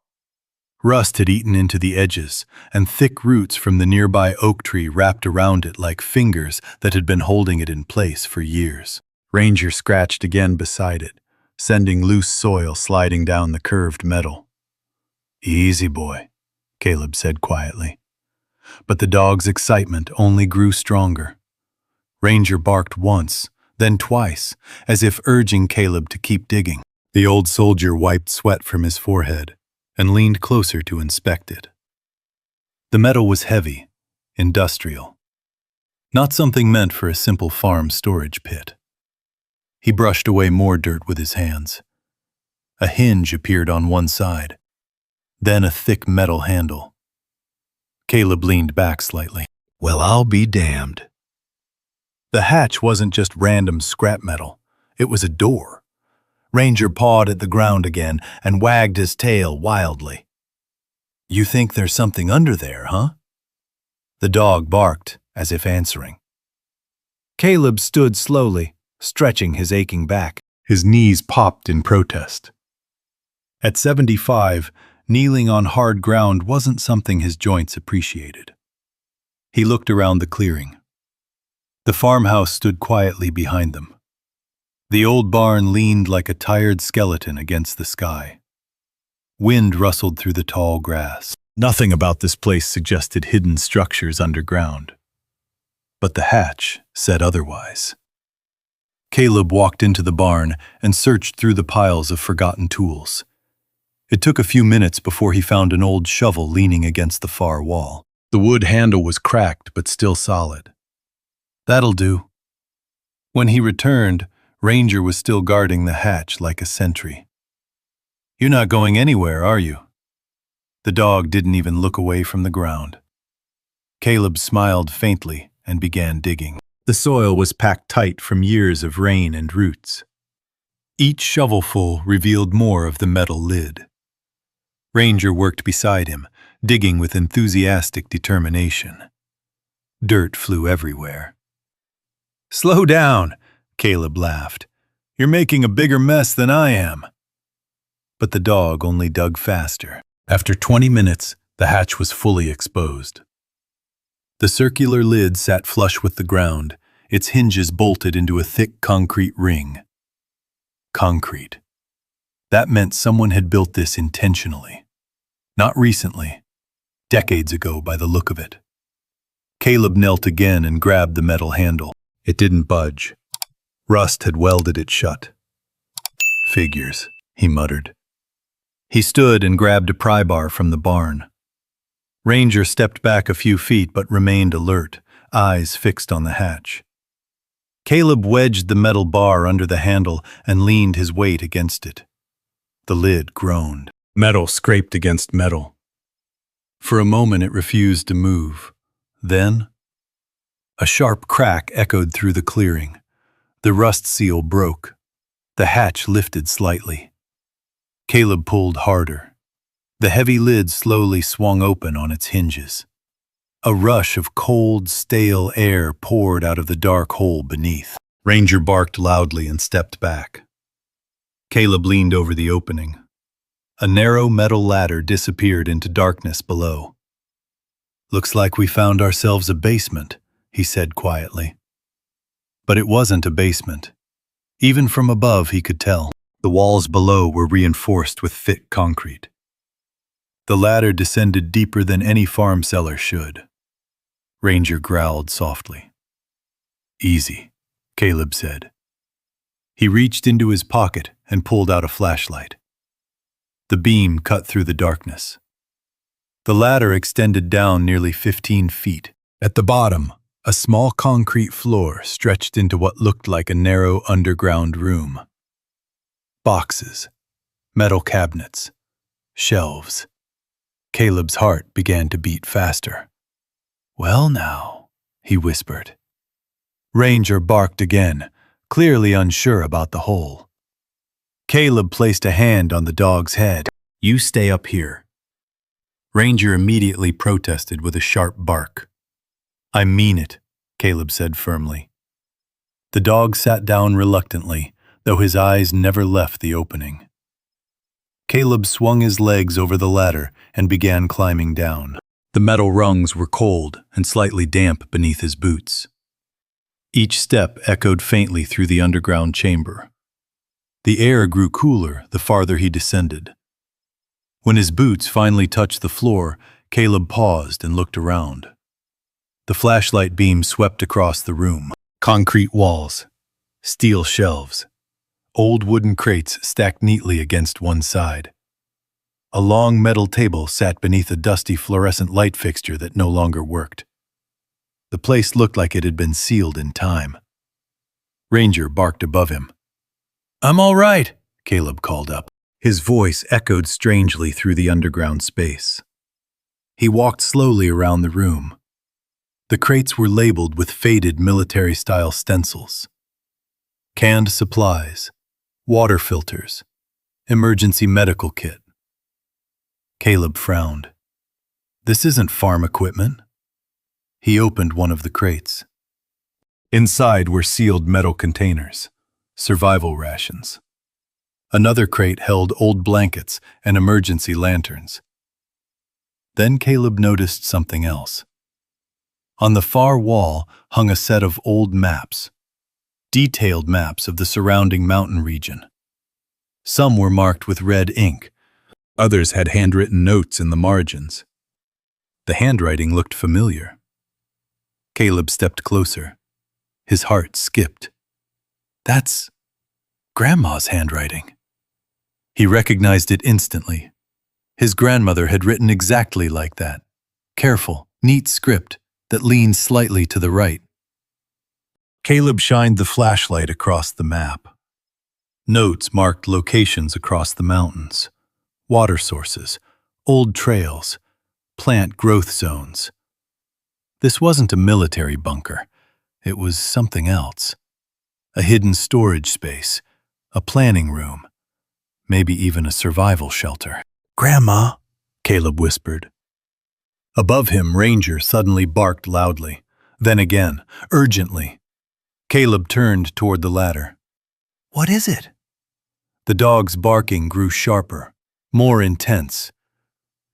Rust had eaten into the edges, and thick roots from the nearby oak tree wrapped around it like fingers that had been holding it in place for years. Ranger scratched again beside it, sending loose soil sliding down the curved metal. "Easy, boy," Caleb said quietly. But the dog's excitement only grew stronger. Ranger barked once, then twice, as if urging Caleb to keep digging. The old soldier wiped sweat from his forehead and leaned closer to inspect it. The metal was heavy, industrial. Not something meant for a simple farm storage pit. He brushed away more dirt with his hands. A hinge appeared on one side, then a thick metal handle. Caleb leaned back slightly. "Well, I'll be damned." The hatch wasn't just random scrap metal. It was a door. Ranger pawed at the ground again and wagged his tail wildly. "You think there's something under there, huh?" The dog barked, as if answering. Caleb stood slowly, stretching his aching back. His knees popped in protest. At 75, kneeling on hard ground wasn't something his joints appreciated. He looked around the clearing. The farmhouse stood quietly behind them. The old barn leaned like a tired skeleton against the sky. Wind rustled through the tall grass. Nothing about this place suggested hidden structures underground. But the hatch said otherwise. Caleb walked into the barn and searched through the piles of forgotten tools. It took a few minutes before he found an old shovel leaning against the far wall. The wood handle was cracked but still solid. That'll do. When he returned, Ranger was still guarding the hatch like a sentry. "You're not going anywhere, are you?" The dog didn't even look away from the ground. Caleb smiled faintly and began digging. The soil was packed tight from years of rain and roots. Each shovelful revealed more of the metal lid. Ranger worked beside him, digging with enthusiastic determination. Dirt flew everywhere. "Slow down," Caleb laughed. "You're making a bigger mess than I am." But the dog only dug faster. After 20 minutes, the hatch was fully exposed. The circular lid sat flush with the ground, its hinges bolted into a thick concrete ring. Concrete. That meant someone had built this intentionally. Not recently. Decades ago by the look of it. Caleb knelt again and grabbed the metal handle. It didn't budge. Rust had welded it shut. "Figures," he muttered. He stood and grabbed a pry bar from the barn. Ranger stepped back a few feet but remained alert, eyes fixed on the hatch. Caleb wedged the metal bar under the handle and leaned his weight against it. The lid groaned. Metal scraped against metal. For a moment it refused to move. Then, a sharp crack echoed through the clearing. The rust seal broke. The hatch lifted slightly. Caleb pulled harder. The heavy lid slowly swung open on its hinges. A rush of cold, stale air poured out of the dark hole beneath. Ranger barked loudly and stepped back. Caleb leaned over the opening. A narrow metal ladder disappeared into darkness below. "Looks like we found ourselves a basement," he said quietly. But it wasn't a basement. Even from above he could tell. The walls below were reinforced with thick concrete. The ladder descended deeper than any farm cellar should. Ranger growled softly. "Easy," Caleb said. He reached into his pocket and pulled out a flashlight. The beam cut through the darkness. The ladder extended down nearly 15 feet. At the bottom, a small concrete floor stretched into what looked like a narrow underground room. Boxes, metal cabinets, shelves. Caleb's heart began to beat faster. "Well now," he whispered. Ranger barked again, clearly unsure about the hole. Caleb placed a hand on the dog's head. "You stay up here." Ranger immediately protested with a sharp bark. "I mean it," Caleb said firmly. The dog sat down reluctantly, though his eyes never left the opening. Caleb swung his legs over the ladder and began climbing down. The metal rungs were cold and slightly damp beneath his boots. Each step echoed faintly through the underground chamber. The air grew cooler the farther he descended. When his boots finally touched the floor, Caleb paused and looked around. The flashlight beam swept across the room. Concrete walls, steel shelves, old wooden crates stacked neatly against one side. A long metal table sat beneath a dusty fluorescent light fixture that no longer worked. The place looked like it had been sealed in time. Ranger barked above him. "I'm all right," Caleb called up. His voice echoed strangely through the underground space. He walked slowly around the room. The crates were labeled with faded military-style stencils. Canned supplies, water filters, emergency medical kit. Caleb frowned. "This isn't farm equipment." He opened one of the crates. Inside were sealed metal containers, survival rations. Another crate held old blankets and emergency lanterns. Then Caleb noticed something else. On the far wall hung a set of old maps, detailed maps of the surrounding mountain region. Some were marked with red ink. Others had handwritten notes in the margins. The handwriting looked familiar. Caleb stepped closer. His heart skipped. That's Grandma's handwriting. He recognized it instantly. His grandmother had written exactly like that. Careful, neat script that leaned slightly to the right. Caleb shined the flashlight across the map. Notes marked locations across the mountains, water sources, old trails, plant growth zones. This wasn't a military bunker. It was something else. A hidden storage space, a planning room, maybe even a survival shelter. "Grandma," Caleb whispered. Above him, Ranger suddenly barked loudly, then again, urgently. Caleb turned toward the ladder. "What is it?" The dog's barking grew sharper, more intense.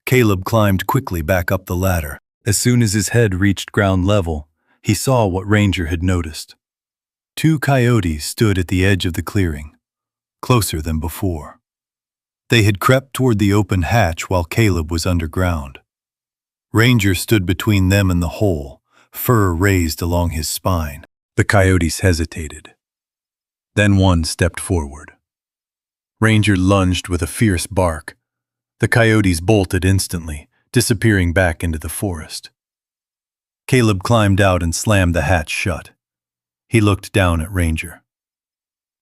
Caleb climbed quickly back up the ladder. As soon as his head reached ground level, he saw what Ranger had noticed. 2 coyotes stood at the edge of the clearing, closer than before. They had crept toward the open hatch while Caleb was underground. Ranger stood between them and the hole, fur raised along his spine. The coyotes hesitated. Then one stepped forward. Ranger lunged with a fierce bark. The coyotes bolted instantly, disappearing back into the forest. Caleb climbed out and slammed the hatch shut. He looked down at Ranger.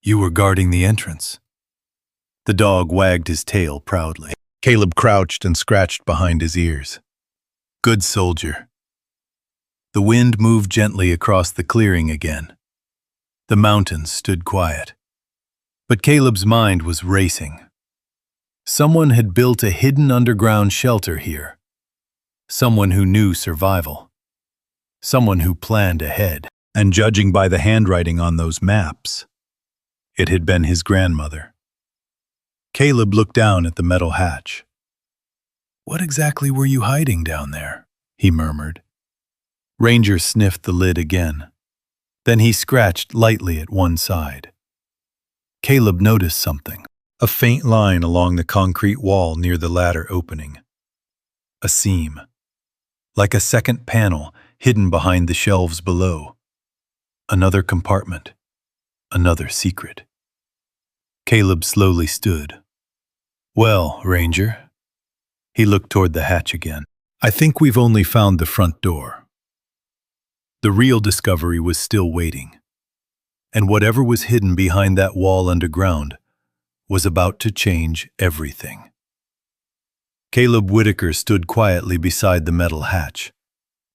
"You were guarding the entrance." The dog wagged his tail proudly. Caleb crouched and scratched behind his ears. "Good soldier." The wind moved gently across the clearing again. The mountains stood quiet. But Caleb's mind was racing. Someone had built a hidden underground shelter here. Someone who knew survival. Someone who planned ahead. And judging by the handwriting on those maps, it had been his grandmother. Caleb looked down at the metal hatch. "What exactly were you hiding down there?" he murmured. Ranger sniffed the lid again. Then he scratched lightly at one side. Caleb noticed something, a faint line along the concrete wall near the ladder opening. A seam, like a second panel hidden behind the shelves below. Another compartment, another secret. Caleb slowly stood. "Well, Ranger," he looked toward the hatch again, "I think we've only found the front door." The real discovery was still waiting, and whatever was hidden behind that wall underground was about to change everything. Caleb Whitaker stood quietly beside the metal hatch,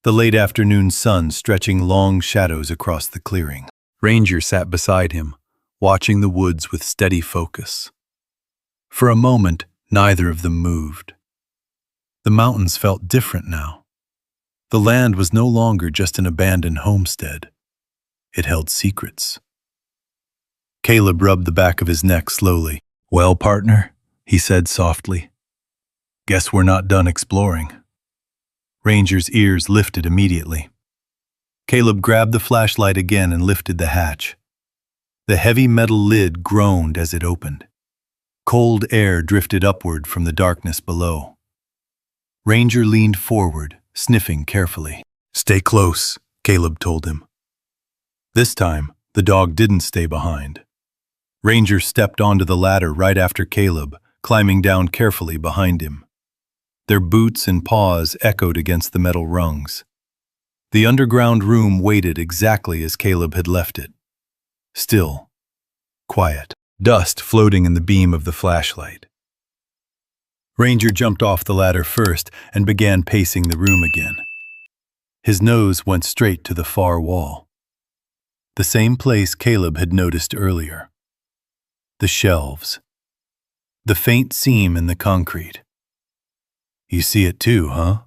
the late afternoon sun stretching long shadows across the clearing. Ranger sat beside him, watching the woods with steady focus. For a moment, neither of them moved. The mountains felt different now. The land was no longer just an abandoned homestead. It held secrets. Caleb rubbed the back of his neck slowly. "Well, partner," he said softly. "Guess we're not done exploring." Ranger's ears lifted immediately. Caleb grabbed the flashlight again and lifted the hatch. The heavy metal lid groaned as it opened. Cold air drifted upward from the darkness below. Ranger leaned forward, sniffing carefully. "Stay close," Caleb told him. This time, the dog didn't stay behind. Ranger stepped onto the ladder right after Caleb, climbing down carefully behind him. Their boots and paws echoed against the metal rungs. The underground room waited exactly as Caleb had left it. Still, quiet, dust floating in the beam of the flashlight. Ranger jumped off the ladder first and began pacing the room again. His nose went straight to the far wall. The same place Caleb had noticed earlier. The shelves. The faint seam in the concrete. "You see it too, huh?"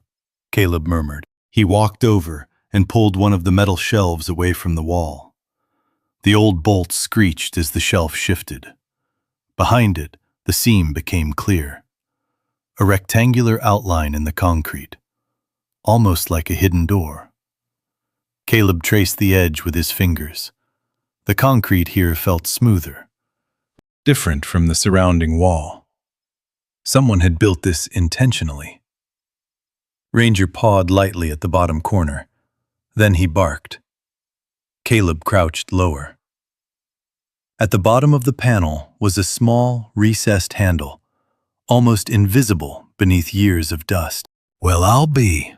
Caleb murmured. He walked over and pulled one of the metal shelves away from the wall. The old bolt screeched as the shelf shifted. Behind it, the seam became clear. A rectangular outline in the concrete, almost like a hidden door. Caleb traced the edge with his fingers. The concrete here felt smoother, different from the surrounding wall. Someone had built this intentionally. Ranger pawed lightly at the bottom corner. Then he barked. Caleb crouched lower. At the bottom of the panel was a small, recessed handle, almost invisible beneath years of dust. "Well, I'll be."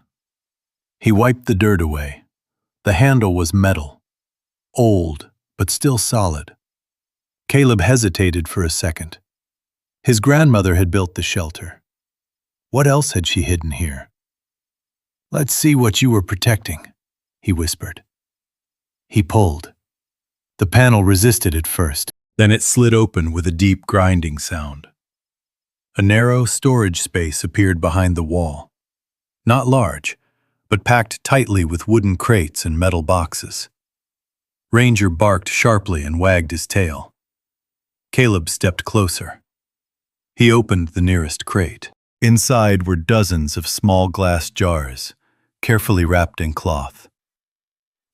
He wiped the dirt away. The handle was metal, old, but still solid. Caleb hesitated for a second. His grandmother had built the shelter. What else had she hidden here? "Let's see what you were protecting," he whispered. He pulled. The panel resisted at first, then it slid open with a deep grinding sound. A narrow storage space appeared behind the wall. Not large, but packed tightly with wooden crates and metal boxes. Ranger barked sharply and wagged his tail. Caleb stepped closer. He opened the nearest crate. Inside were dozens of small glass jars, carefully wrapped in cloth.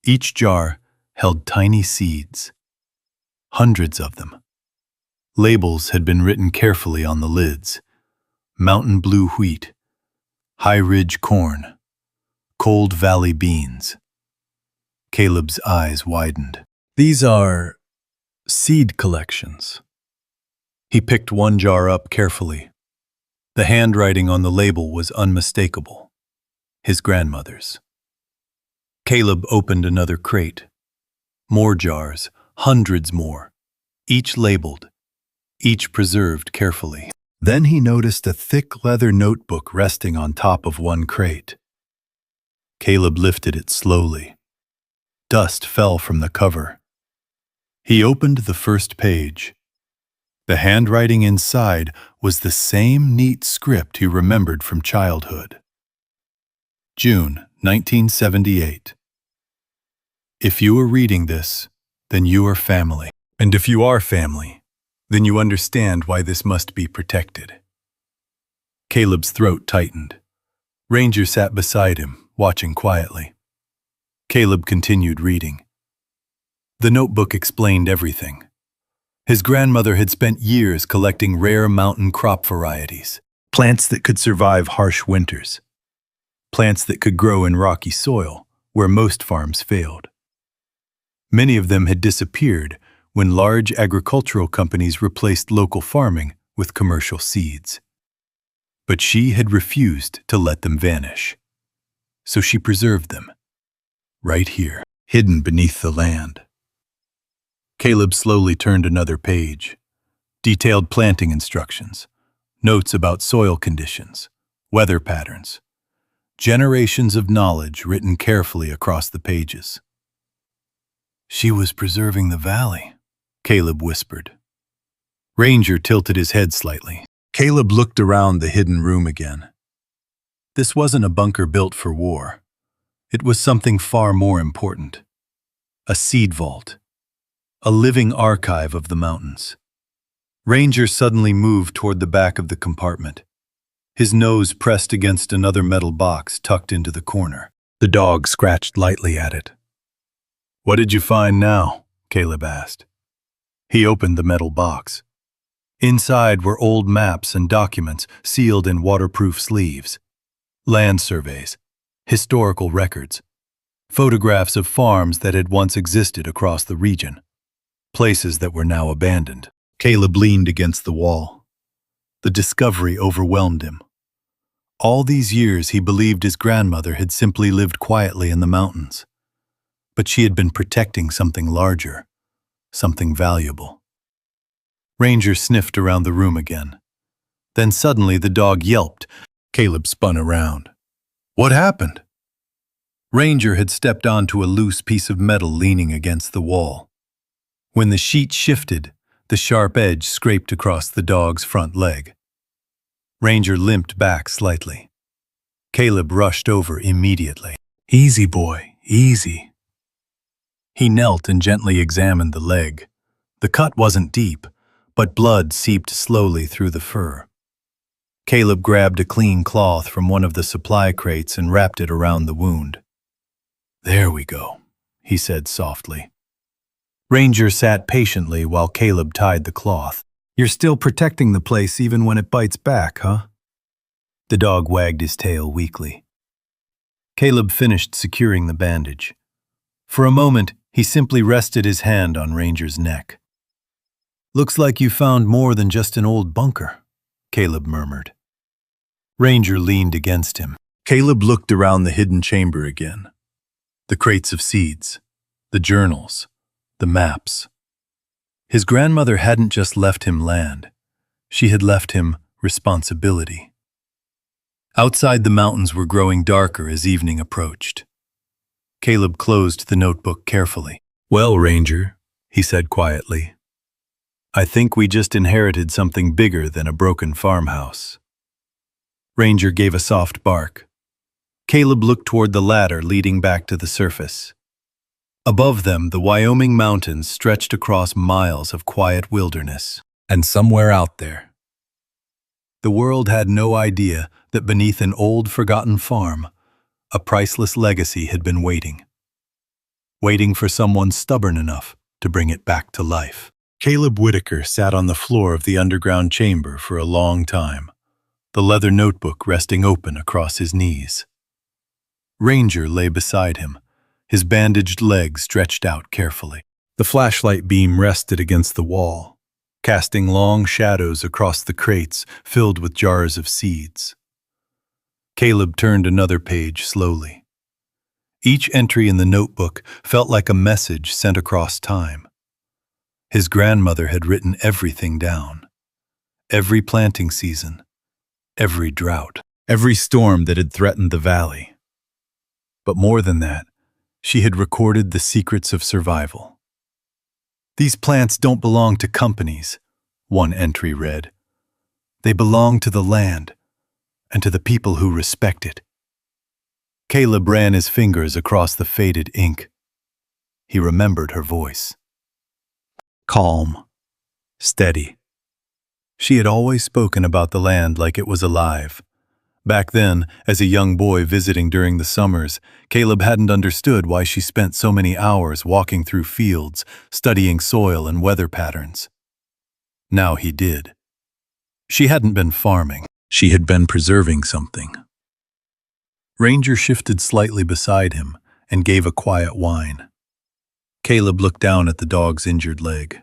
Each jar held tiny seeds. Hundreds of them. Labels had been written carefully on the lids. Mountain blue wheat, high ridge corn, cold valley beans. Caleb's eyes widened. These are seed collections. He picked one jar up carefully. The handwriting on the label was unmistakable. His grandmother's. Caleb opened another crate. More jars, hundreds more, each labeled, each preserved carefully. Then he noticed a thick leather notebook resting on top of one crate. Caleb lifted it slowly. Dust fell from the cover. He opened the first page. The handwriting inside was the same neat script he remembered from childhood. June 1978. If you are reading this, then you are family. And if you are family, then you understand why this must be protected. Caleb's throat tightened. Ranger sat beside him, watching quietly. Caleb continued reading. The notebook explained everything. His grandmother had spent years collecting rare mountain crop varieties, plants that could survive harsh winters, plants that could grow in rocky soil where most farms failed. Many of them had disappeared when large agricultural companies replaced local farming with commercial seeds. But she had refused to let them vanish. So she preserved them, right here, hidden beneath the land. Caleb slowly turned another page. Detailed planting instructions, notes about soil conditions, weather patterns, generations of knowledge written carefully across the pages. She was preserving the valley, Caleb whispered. Ranger tilted his head slightly. Caleb looked around the hidden room again. This wasn't a bunker built for war. It was something far more important. A seed vault. A living archive of the mountains. Ranger suddenly moved toward the back of the compartment. His nose pressed against another metal box tucked into the corner. The dog scratched lightly at it. "What did you find now?" Caleb asked. He opened the metal box. Inside were old maps and documents sealed in waterproof sleeves. Land surveys, historical records, photographs of farms that had once existed across the region, places that were now abandoned. Caleb leaned against the wall. The discovery overwhelmed him. All these years he believed his grandmother had simply lived quietly in the mountains. But she had been protecting something larger, something valuable. Ranger sniffed around the room again. Then suddenly the dog yelped. Caleb spun around. What happened? Ranger had stepped onto a loose piece of metal leaning against the wall. When the sheet shifted, the sharp edge scraped across the dog's front leg. Ranger limped back slightly. Caleb rushed over immediately. "Easy, boy, easy." He knelt and gently examined the leg. The cut wasn't deep, but blood seeped slowly through the fur. Caleb grabbed a clean cloth from one of the supply crates and wrapped it around the wound. "There we go," he said softly. Ranger sat patiently while Caleb tied the cloth. "You're still protecting the place even when it bites back, huh?" The dog wagged his tail weakly. Caleb finished securing the bandage. For a moment, he simply rested his hand on Ranger's neck. "Looks like you found more than just an old bunker," Caleb murmured. Ranger leaned against him. Caleb looked around the hidden chamber again. The crates of seeds, the journals, the maps. His grandmother hadn't just left him land. She had left him responsibility. Outside, the mountains were growing darker as evening approached. Caleb closed the notebook carefully. "Well, Ranger," he said quietly, "I think we just inherited something bigger than a broken farmhouse." Ranger gave a soft bark. Caleb looked toward the ladder leading back to the surface. Above them, the Wyoming mountains stretched across miles of quiet wilderness. And somewhere out there, the world had no idea that beneath an old, forgotten farm, a priceless legacy had been waiting for someone stubborn enough to bring it back to life. Caleb Whitaker sat on the floor of the underground chamber for a long time, the leather notebook resting open across his knees. Ranger lay beside him, his bandaged leg stretched out carefully. The flashlight beam rested against the wall, casting long shadows across the crates filled with jars of seeds. Caleb turned another page slowly. Each entry in the notebook felt like a message sent across time. His grandmother had written everything down. Every planting season, every drought, every storm that had threatened the valley. But more than that, she had recorded the secrets of survival. "These plants don't belong to companies," one entry read. "They belong to the land and to the people who respect it." Caleb ran his fingers across the faded ink. He remembered her voice. Calm, steady. She had always spoken about the land like it was alive. Back then, as a young boy visiting during the summers, Caleb hadn't understood why she spent so many hours walking through fields, studying soil and weather patterns. Now he did. She hadn't been farming. She had been preserving something. Ranger shifted slightly beside him and gave a quiet whine. Caleb looked down at the dog's injured leg.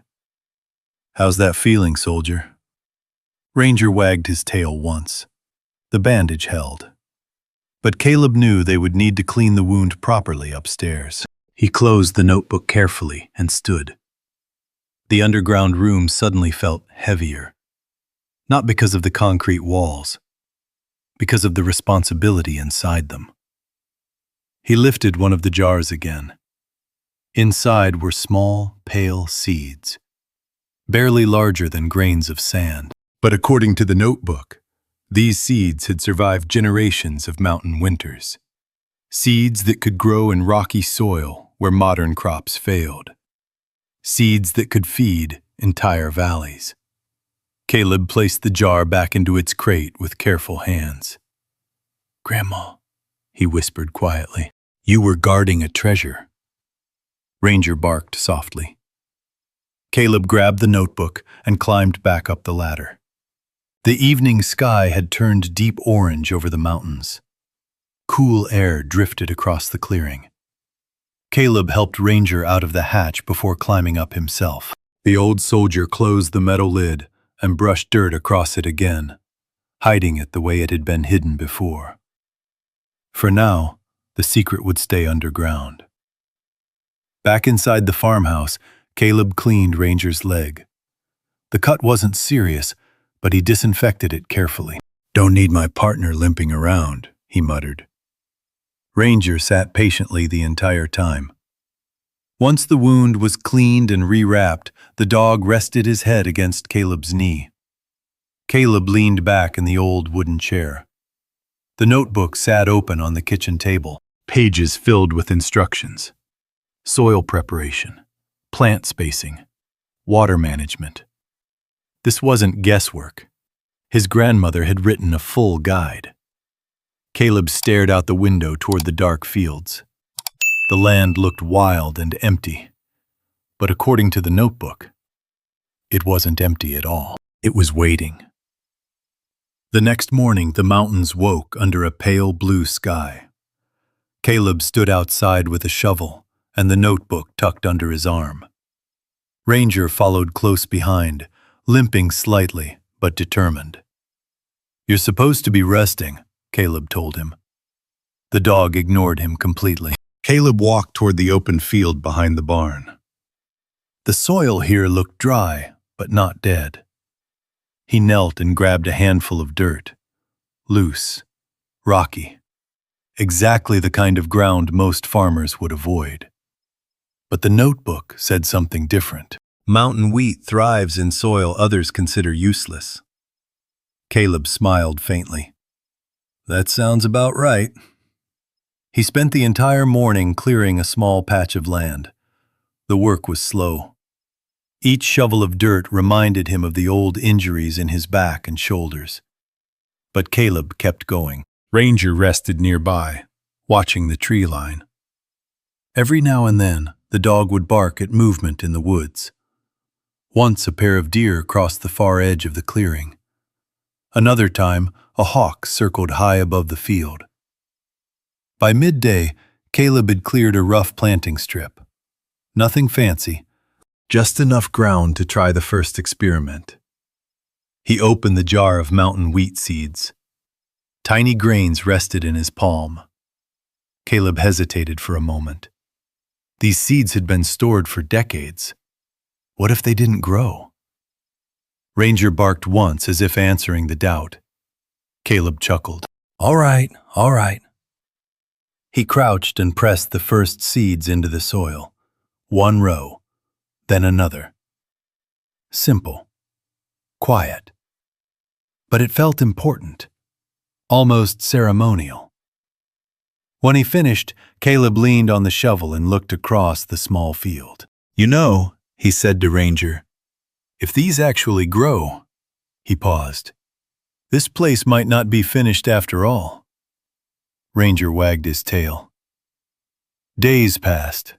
"How's that feeling, soldier?" Ranger wagged his tail once. The bandage held. But Caleb knew they would need to clean the wound properly upstairs. He closed the notebook carefully and stood. The underground room suddenly felt heavier. Not because of the concrete walls, because of the responsibility inside them. He lifted one of the jars again. Inside were small, pale seeds, barely larger than grains of sand. But according to the notebook, these seeds had survived generations of mountain winters. Seeds that could grow in rocky soil where modern crops failed. Seeds that could feed entire valleys. Caleb placed the jar back into its crate with careful hands. "Grandma," he whispered quietly, "you were guarding a treasure." Ranger barked softly. Caleb grabbed the notebook and climbed back up the ladder. The evening sky had turned deep orange over the mountains. Cool air drifted across the clearing. Caleb helped Ranger out of the hatch before climbing up himself. The old soldier closed the metal lid and brushed dirt across it again, hiding it the way it had been hidden before. For now, the secret would stay underground. Back inside the farmhouse, Caleb cleaned Ranger's leg. The cut wasn't serious, but he disinfected it carefully. "Don't need my partner limping around," he muttered. Ranger sat patiently the entire time. Once the wound was cleaned and rewrapped, the dog rested his head against Caleb's knee. Caleb leaned back in the old wooden chair. The notebook sat open on the kitchen table, pages filled with instructions. soil preparation, plant spacing, water management. This wasn't guesswork. His grandmother had written a full guide. Caleb stared out the window toward the dark fields. The land looked wild and empty, but according to the notebook, it wasn't empty at all. It was waiting. The next morning, the mountains woke under a pale blue sky. Caleb stood outside with a shovel and the notebook tucked under his arm. Ranger followed close behind, limping slightly, but determined. "You're supposed to be resting," Caleb told him. The dog ignored him completely. Caleb walked toward the open field behind the barn. The soil here looked dry, but not dead. He knelt and grabbed a handful of dirt. Loose, rocky. Exactly the kind of ground most farmers would avoid. But the notebook said something different. Mountain wheat thrives in soil others consider useless. Caleb smiled faintly. That sounds about right. He spent the entire morning clearing a small patch of land. The work was slow. Each shovel of dirt reminded him of the old injuries in his back and shoulders. But Caleb kept going. Ranger rested nearby, watching the tree line. Every now and then, the dog would bark at movement in the woods. Once a pair of deer crossed the far edge of the clearing. Another time, a hawk circled high above the field. By midday, Caleb had cleared a rough planting strip. Nothing fancy, just enough ground to try the first experiment. He opened the jar of mountain wheat seeds. Tiny grains rested in his palm. Caleb hesitated for a moment. These seeds had been stored for decades. What if they didn't grow? Ranger barked once as if answering the doubt. Caleb chuckled. All right, all right. He crouched and pressed the first seeds into the soil. One row, then another. Simple. Quiet. But it felt important. Almost ceremonial. When he finished, Caleb leaned on the shovel and looked across the small field. "You know," he said to Ranger, "if these actually grow," he paused, "this place might not be finished after all." Ranger wagged his tail. Days passed,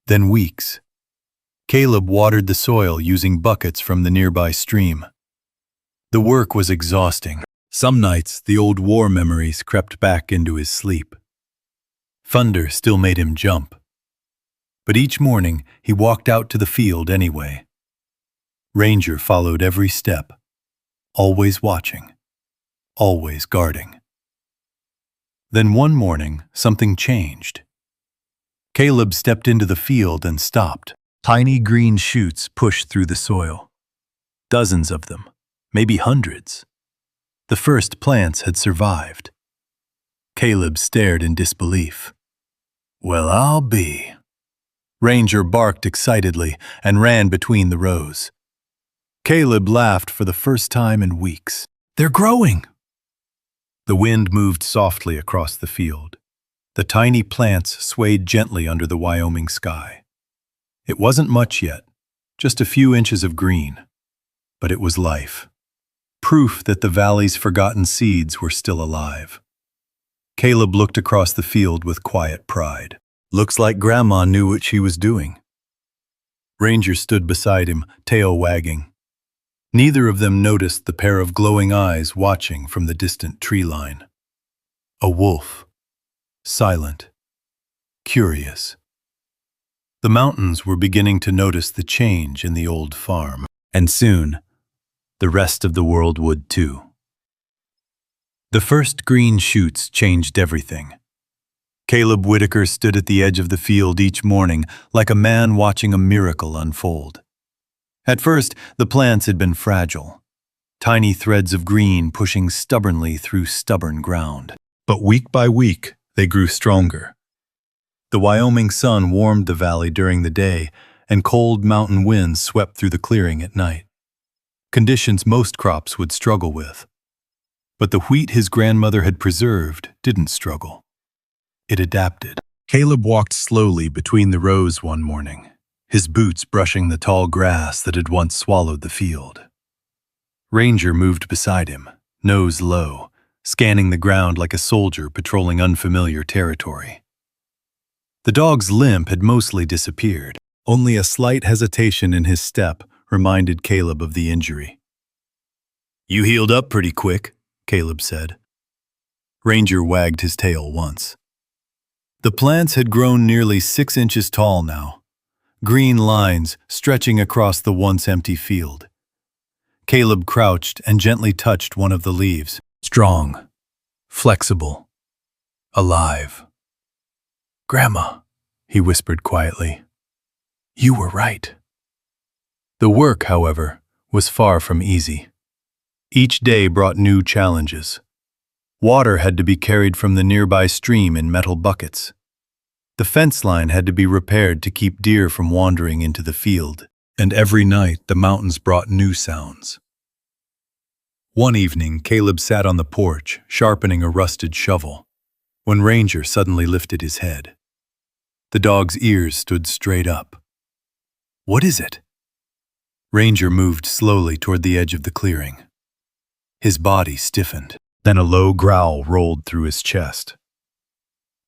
then weeks. Caleb watered the soil using buckets from the nearby stream. The work was exhausting. Some nights, the old war memories crept back into his sleep. Thunder still made him jump. But each morning, he walked out to the field anyway. Ranger followed every step, always watching, always guarding. Then one morning, something changed. Caleb stepped into the field and stopped. Tiny green shoots pushed through the soil. Dozens of them, maybe hundreds. The first plants had survived. Caleb stared in disbelief. "Well, I'll be." Ranger barked excitedly and ran between the rows. Caleb laughed for the first time in weeks. "They're growing!" The wind moved softly across the field. The tiny plants swayed gently under the Wyoming sky. It wasn't much yet, just a few inches of green, but it was life. Proof that the valley's forgotten seeds were still alive. Caleb looked across the field with quiet pride. Looks like Grandma knew what she was doing. Ranger stood beside him, tail wagging. Neither of them noticed the pair of glowing eyes watching from the distant tree line. A wolf. Silent. Curious. The mountains were beginning to notice the change in the old farm. And soon, the rest of the world would too. The first green shoots changed everything. Caleb Whitaker stood at the edge of the field each morning like a man watching a miracle unfold. At first, the plants had been fragile, tiny threads of green pushing stubbornly through stubborn ground. But week by week, they grew stronger. The Wyoming sun warmed the valley during the day, and cold mountain winds swept through the clearing at night. Conditions most crops would struggle with. But the wheat his grandmother had preserved didn't struggle. It adapted. Caleb walked slowly between the rows one morning, his boots brushing the tall grass that had once swallowed the field. Ranger moved beside him, nose low, scanning the ground like a soldier patrolling unfamiliar territory. The dog's limp had mostly disappeared. Only a slight hesitation in his step reminded Caleb of the injury. "You healed up pretty quick," Caleb said. Ranger wagged his tail once. The plants had grown nearly 6 inches tall now, green lines stretching across the once empty field. Caleb crouched and gently touched one of the leaves. Strong, flexible, alive. "Grandma," he whispered quietly, "you were right." The work, however, was far from easy. Each day brought new challenges. Water had to be carried from the nearby stream in metal buckets. The fence line had to be repaired to keep deer from wandering into the field, and every night the mountains brought new sounds. One evening, Caleb sat on the porch, sharpening a rusted shovel, when Ranger suddenly lifted his head. The dog's ears stood straight up. "What is it?" Ranger moved slowly toward the edge of the clearing. His body stiffened. Then a low growl rolled through his chest.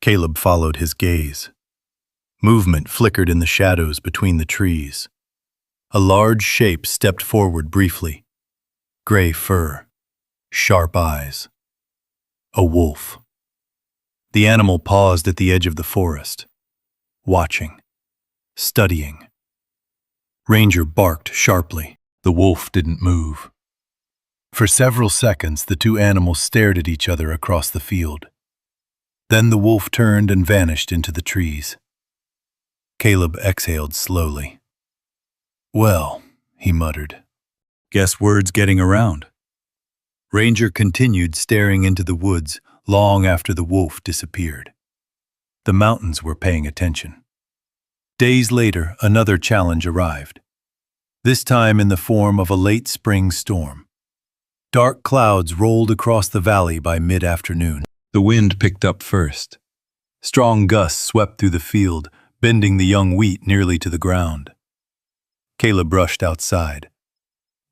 Caleb followed his gaze. Movement flickered in the shadows between the trees. A large shape stepped forward briefly. Gray fur, sharp eyes. A wolf. The animal paused at the edge of the forest, watching, studying. Ranger barked sharply. The wolf didn't move. For several seconds, the two animals stared at each other across the field. Then the wolf turned and vanished into the trees. Caleb exhaled slowly. "Well," he muttered, "guess word's getting around." Ranger continued staring into the woods long after the wolf disappeared. The mountains were paying attention. Days later, another challenge arrived, this time in the form of a late spring storm. Dark clouds rolled across the valley by mid-afternoon. The wind picked up first. Strong gusts swept through the field, bending the young wheat nearly to the ground. Caleb rushed outside.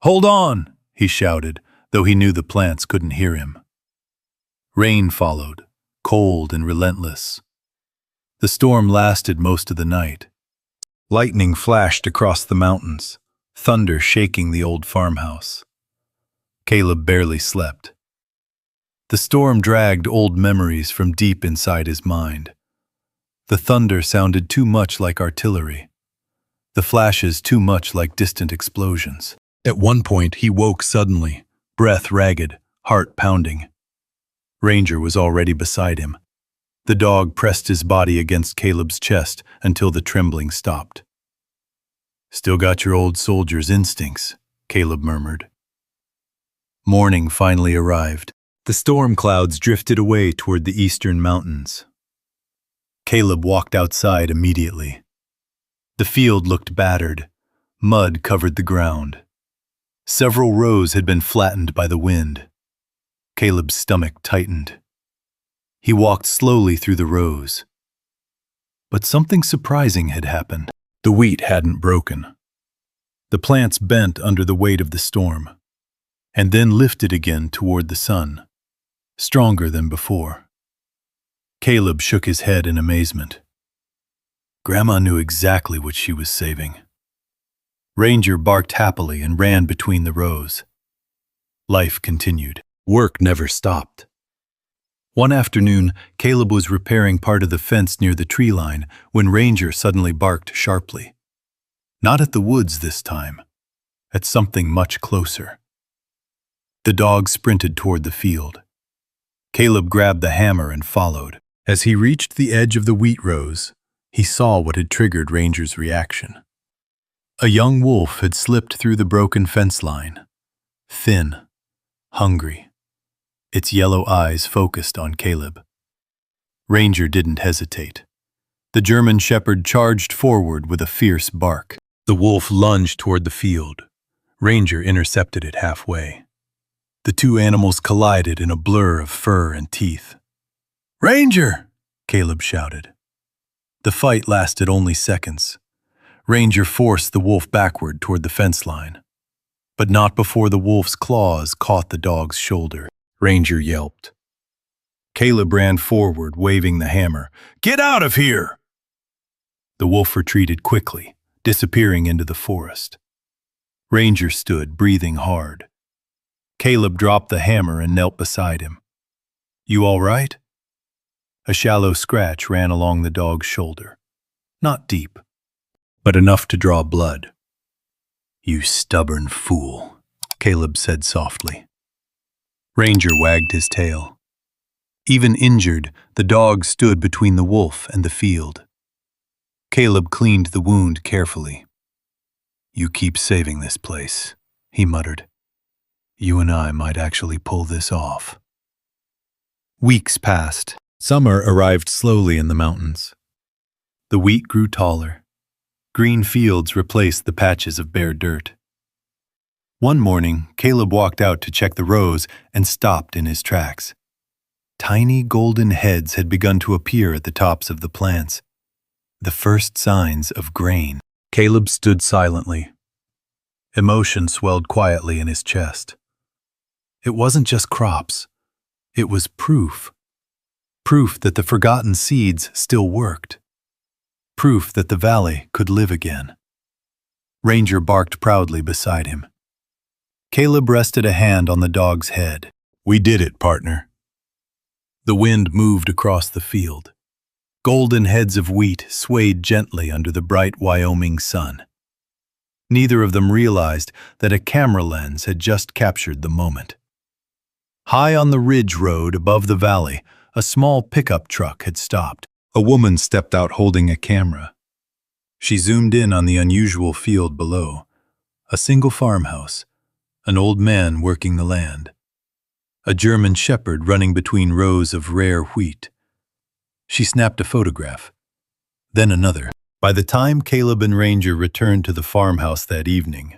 "Hold on!" he shouted, though he knew the plants couldn't hear him. Rain followed, cold and relentless. The storm lasted most of the night. Lightning flashed across the mountains, thunder shaking the old farmhouse. Caleb barely slept. The storm dragged old memories from deep inside his mind. The thunder sounded too much like artillery, the flashes too much like distant explosions. At one point, he woke suddenly, breath ragged, heart pounding. Ranger was already beside him. The dog pressed his body against Caleb's chest until the trembling stopped. "Still got your old soldier's instincts," Caleb murmured. Morning finally arrived. The storm clouds drifted away toward the eastern mountains. Caleb walked outside immediately. The field looked battered. Mud covered the ground. Several rows had been flattened by the wind. Caleb's stomach tightened. He walked slowly through the rows. But something surprising had happened. The wheat hadn't broken. The plants bent under the weight of the storm, and then lifted again toward the sun, stronger than before. Caleb shook his head in amazement. Grandma knew exactly what she was saving. Ranger barked happily and ran between the rows. Life continued. Work never stopped. One afternoon, Caleb was repairing part of the fence near the tree line when Ranger suddenly barked sharply. Not at the woods this time, at something much closer. The dog sprinted toward the field. Caleb grabbed the hammer and followed. As he reached the edge of the wheat rows, he saw what had triggered Ranger's reaction. A young wolf had slipped through the broken fence line, thin, hungry, its yellow eyes focused on Caleb. Ranger didn't hesitate. The German shepherd charged forward with a fierce bark. The wolf lunged toward the field. Ranger intercepted it halfway. The two animals collided in a blur of fur and teeth. "Ranger!" Caleb shouted. The fight lasted only seconds. Ranger forced the wolf backward toward the fence line, but not before the wolf's claws caught the dog's shoulder. Ranger yelped. Caleb ran forward, waving the hammer. "Get out of here!" The wolf retreated quickly, disappearing into the forest. Ranger stood, breathing hard. Caleb dropped the hammer and knelt beside him. "You all right?" A shallow scratch ran along the dog's shoulder. Not deep, but enough to draw blood. "You stubborn fool," Caleb said softly. Ranger wagged his tail. Even injured, the dog stood between the wolf and the field. Caleb cleaned the wound carefully. "You keep saving this place," he muttered. "You and I might actually pull this off." Weeks passed. Summer arrived slowly in the mountains. The wheat grew taller. Green fields replaced the patches of bare dirt. One morning, Caleb walked out to check the rows and stopped in his tracks. Tiny golden heads had begun to appear at the tops of the plants, the first signs of grain. Caleb stood silently. Emotion swelled quietly in his chest. It wasn't just crops. It was proof. Proof that the forgotten seeds still worked. Proof that the valley could live again. Ranger barked proudly beside him. Caleb rested a hand on the dog's head. "We did it, partner." The wind moved across the field. Golden heads of wheat swayed gently under the bright Wyoming sun. Neither of them realized that a camera lens had just captured the moment. High on the ridge road above the valley, a small pickup truck had stopped. A woman stepped out holding a camera. She zoomed in on the unusual field below. A single farmhouse, an old man working the land. A German shepherd running between rows of rare wheat. She snapped a photograph, then another. By the time Caleb and Ranger returned to the farmhouse that evening,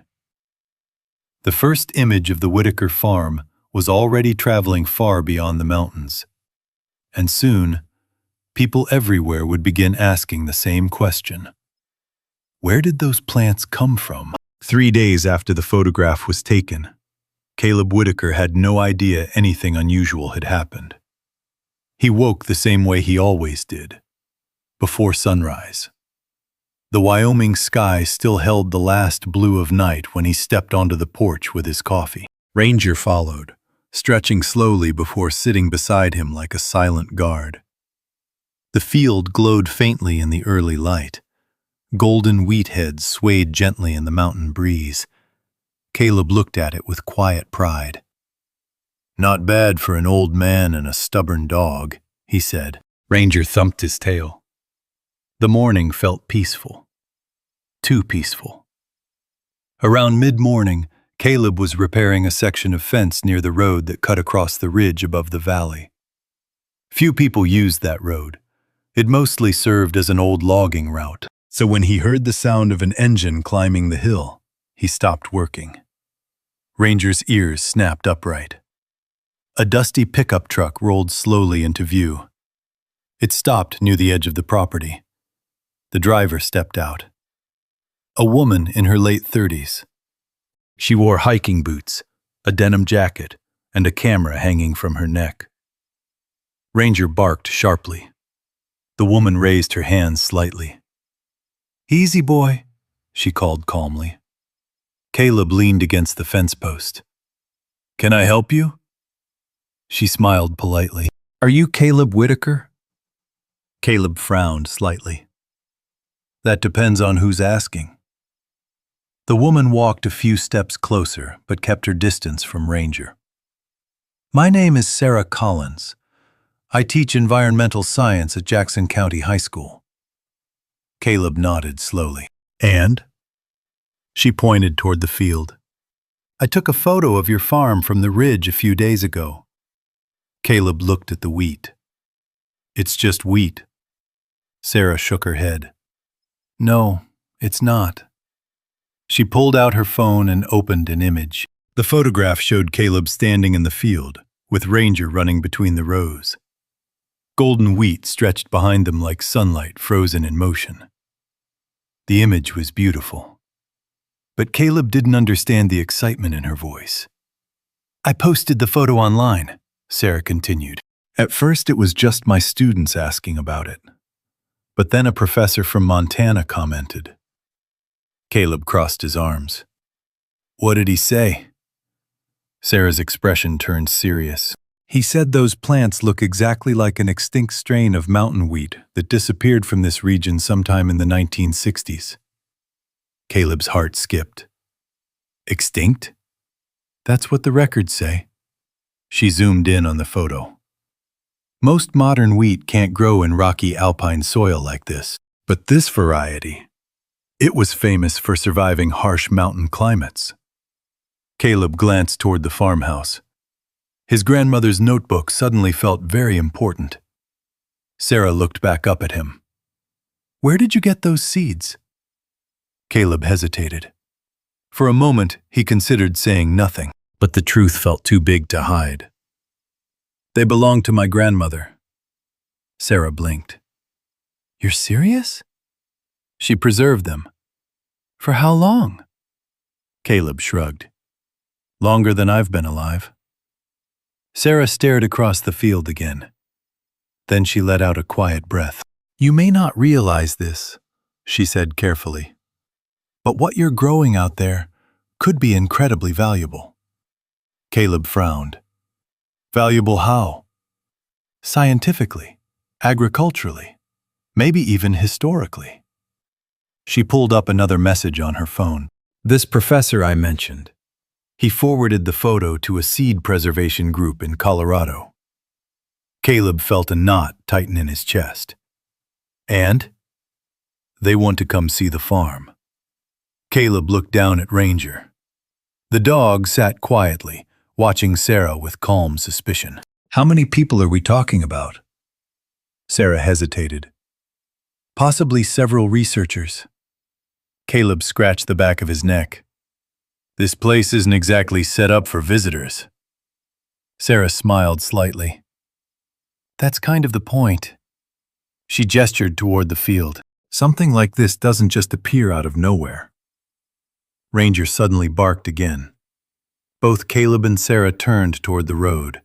the first image of the Whitaker farm was already traveling far beyond the mountains. And soon, people everywhere would begin asking the same question. Where did those plants come from? 3 days after the photograph was taken, Caleb Whitaker had no idea anything unusual had happened. He woke the same way he always did, before sunrise. The Wyoming sky still held the last blue of night when he stepped onto the porch with his coffee. Ranger followed, stretching slowly before sitting beside him like a silent guard. The field glowed faintly in the early light. Golden wheat heads swayed gently in the mountain breeze. Caleb looked at it with quiet pride. "Not bad for an old man and a stubborn dog," he said. Ranger thumped his tail. The morning felt peaceful. Too peaceful. Around mid-morning, Caleb was repairing a section of fence near the road that cut across the ridge above the valley. Few people used that road. It mostly served as an old logging route. So when he heard the sound of an engine climbing the hill, he stopped working. Ranger's ears snapped upright. A dusty pickup truck rolled slowly into view. It stopped near the edge of the property. The driver stepped out. A woman in her late 30s. She wore hiking boots, a denim jacket, and a camera hanging from her neck. Ranger barked sharply. The woman raised her hands slightly. "Easy, boy," she called calmly. Caleb leaned against the fence post. "Can I help you?" She smiled politely. "Are you Caleb Whitaker?" Caleb frowned slightly. "That depends on who's asking." The woman walked a few steps closer, but kept her distance from Ranger. "My name is Sarah Collins. I teach environmental science at Jackson County High School." Caleb nodded slowly. "And?" She pointed toward the field. "I took a photo of your farm from the ridge a few days ago." Caleb looked at the wheat. "It's just wheat." Sarah shook her head. "No, it's not." She pulled out her phone and opened an image. The photograph showed Caleb standing in the field, with Ranger running between the rows. Golden wheat stretched behind them like sunlight frozen in motion. The image was beautiful. But Caleb didn't understand the excitement in her voice. "I posted the photo online," Sarah continued. "At first it was just my students asking about it. But then a professor from Montana commented." Caleb crossed his arms. "What did he say?" Sarah's expression turned serious. "He said those plants look exactly like an extinct strain of mountain wheat that disappeared from this region sometime in the 1960s. Caleb's heart skipped. "Extinct? That's what the records say." She zoomed in on the photo. "Most modern wheat can't grow in rocky alpine soil like this, but this variety, it was famous for surviving harsh mountain climates." Caleb glanced toward the farmhouse. His grandmother's notebook suddenly felt very important. Sarah looked back up at him. "Where did you get those seeds?" Caleb hesitated. For a moment, he considered saying nothing, but the truth felt too big to hide. "They belonged to my grandmother." Sarah blinked. "You're serious?" "She preserved them." "For how long?" Caleb shrugged. "Longer than I've been alive." Sarah stared across the field again. Then she let out a quiet breath. "You may not realize this," she said carefully, "but what you're growing out there could be incredibly valuable." Caleb frowned. "Valuable how?" "Scientifically, agriculturally, maybe even historically." She pulled up another message on her phone. "This professor I mentioned. He forwarded the photo to a seed preservation group in Colorado." Caleb felt a knot tighten in his chest. "And?" "They want to come see the farm." Caleb looked down at Ranger. The dog sat quietly, watching Sarah with calm suspicion. "How many people are we talking about?" Sarah hesitated. "Possibly several researchers." Caleb scratched the back of his neck. "This place isn't exactly set up for visitors." Sarah smiled slightly. "That's kind of the point." She gestured toward the field. "Something like this doesn't just appear out of nowhere." Ranger suddenly barked again. Both Caleb and Sarah turned toward the road.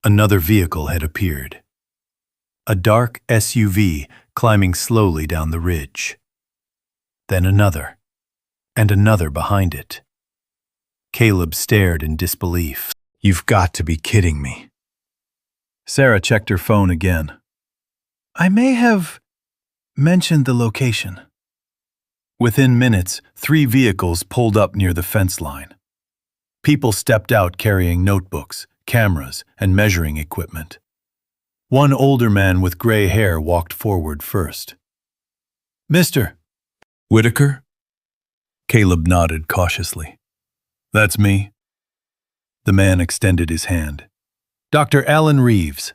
Another vehicle had appeared. A dark SUV climbing slowly down the ridge. Then another, and another behind it. Caleb stared in disbelief. "You've got to be kidding me." Sarah checked her phone again. "I may have mentioned the location." Within minutes, 3 vehicles pulled up near the fence line. People stepped out carrying notebooks, cameras, and measuring equipment. One older man with gray hair walked forward first. "Mr. Whitaker?" Caleb nodded cautiously. "That's me." The man extended his hand. "Dr. Alan Reeves,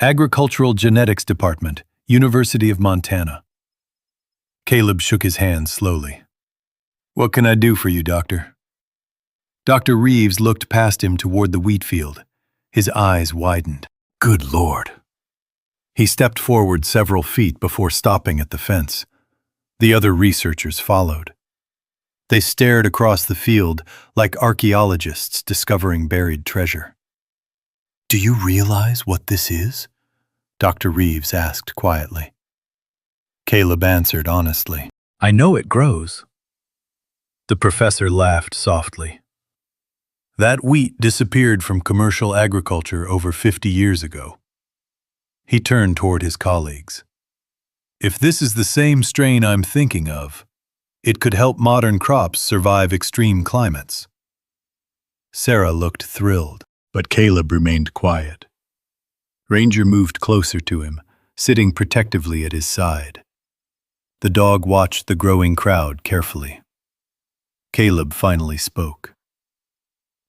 Agricultural Genetics Department, University of Montana." Caleb shook his hand slowly. "What can I do for you, Doctor?" Dr. Reeves looked past him toward the wheat field. His eyes widened. "Good Lord." He stepped forward several feet before stopping at the fence. The other researchers followed. They stared across the field like archaeologists discovering buried treasure. "Do you realize what this is?" Dr. Reeves asked quietly. Caleb answered honestly. "I know it grows." The professor laughed softly. "That wheat disappeared from commercial agriculture over 50 years ago." He turned toward his colleagues. "If this is the same strain I'm thinking of, it could help modern crops survive extreme climates." Sarah looked thrilled, but Caleb remained quiet. Ranger moved closer to him, sitting protectively at his side. The dog watched the growing crowd carefully. Caleb finally spoke.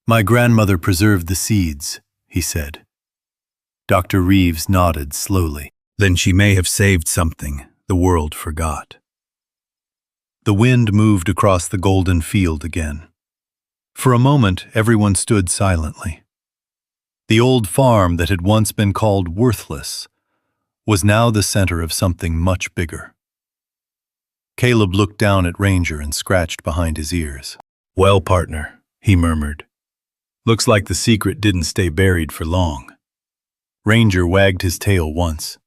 "My grandmother preserved the seeds," he said. Dr. Reeves nodded slowly. "Then she may have saved something the world forgot." The wind moved across the golden field again. For a moment, everyone stood silently. The old farm that had once been called worthless was now the center of something much bigger. Caleb looked down at Ranger and scratched behind his ears. "Well, partner," he murmured. "Looks like the secret didn't stay buried for long." Ranger wagged his tail once.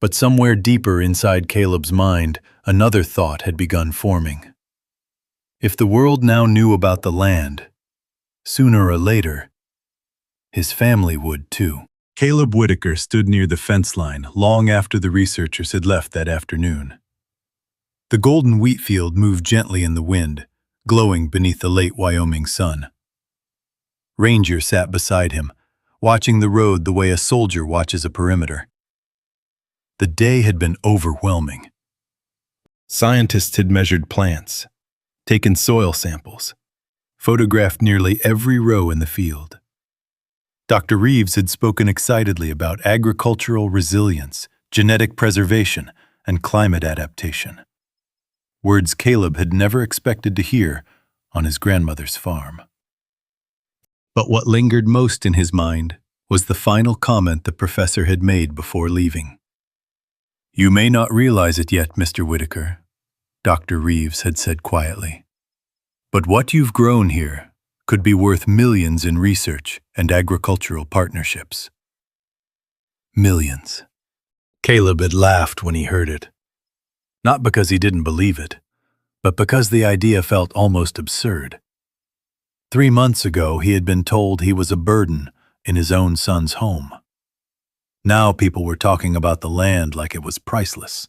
But somewhere deeper inside Caleb's mind, another thought had begun forming. If the world now knew about the land, sooner or later, his family would too. Caleb Whitaker stood near the fence line long after the researchers had left that afternoon. The golden wheat field moved gently in the wind, glowing beneath the late Wyoming sun. Ranger sat beside him, watching the road the way a soldier watches a perimeter. The day had been overwhelming. Scientists had measured plants, taken soil samples, photographed nearly every row in the field. Dr. Reeves had spoken excitedly about agricultural resilience, genetic preservation, and climate adaptation. Words Caleb had never expected to hear on his grandmother's farm. But what lingered most in his mind was the final comment the professor had made before leaving. "You may not realize it yet, Mr. Whitaker," Dr. Reeves had said quietly, "but what you've grown here could be worth millions in research and agricultural partnerships." Millions. Caleb had laughed when he heard it. Not because he didn't believe it, but because the idea felt almost absurd. 3 months ago, he had been told he was a burden in his own son's home. Now people were talking about the land like it was priceless.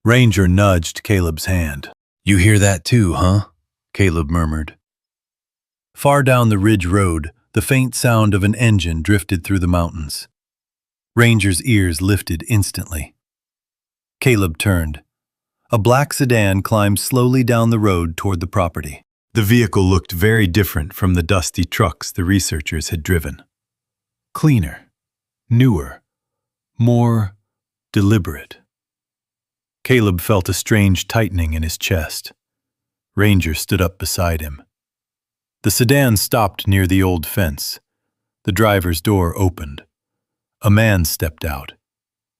Ranger nudged Caleb's hand. "You hear that too, huh?" Caleb murmured. Far down the ridge road, the faint sound of an engine drifted through the mountains. Ranger's ears lifted instantly. Caleb turned. A black sedan climbed slowly down the road toward the property. The vehicle looked very different from the dusty trucks the researchers had driven. Cleaner, newer, more deliberate. Caleb felt a strange tightening in his chest. Ranger stood up beside him. The sedan stopped near the old fence. The driver's door opened. A man stepped out,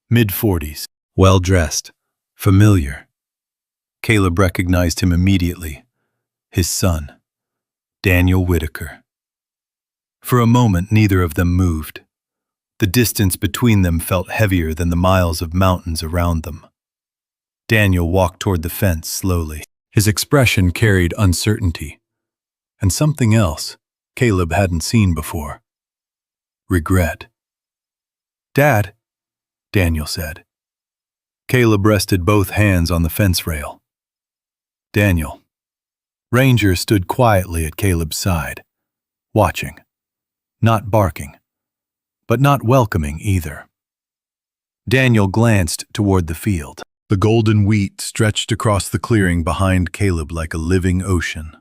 mid-40s, well-dressed, familiar. Caleb recognized him immediately. His son, Daniel Whitaker. For a moment, neither of them moved. The distance between them felt heavier than the miles of mountains around them. Daniel walked toward the fence slowly. His expression carried uncertainty, and something else Caleb hadn't seen before. Regret. "Dad," Daniel said. Caleb rested both hands on the fence rail. "Daniel." Ranger stood quietly at Caleb's side, watching, not barking, but not welcoming either. Daniel glanced toward the field. The golden wheat stretched across the clearing behind Caleb like a living ocean.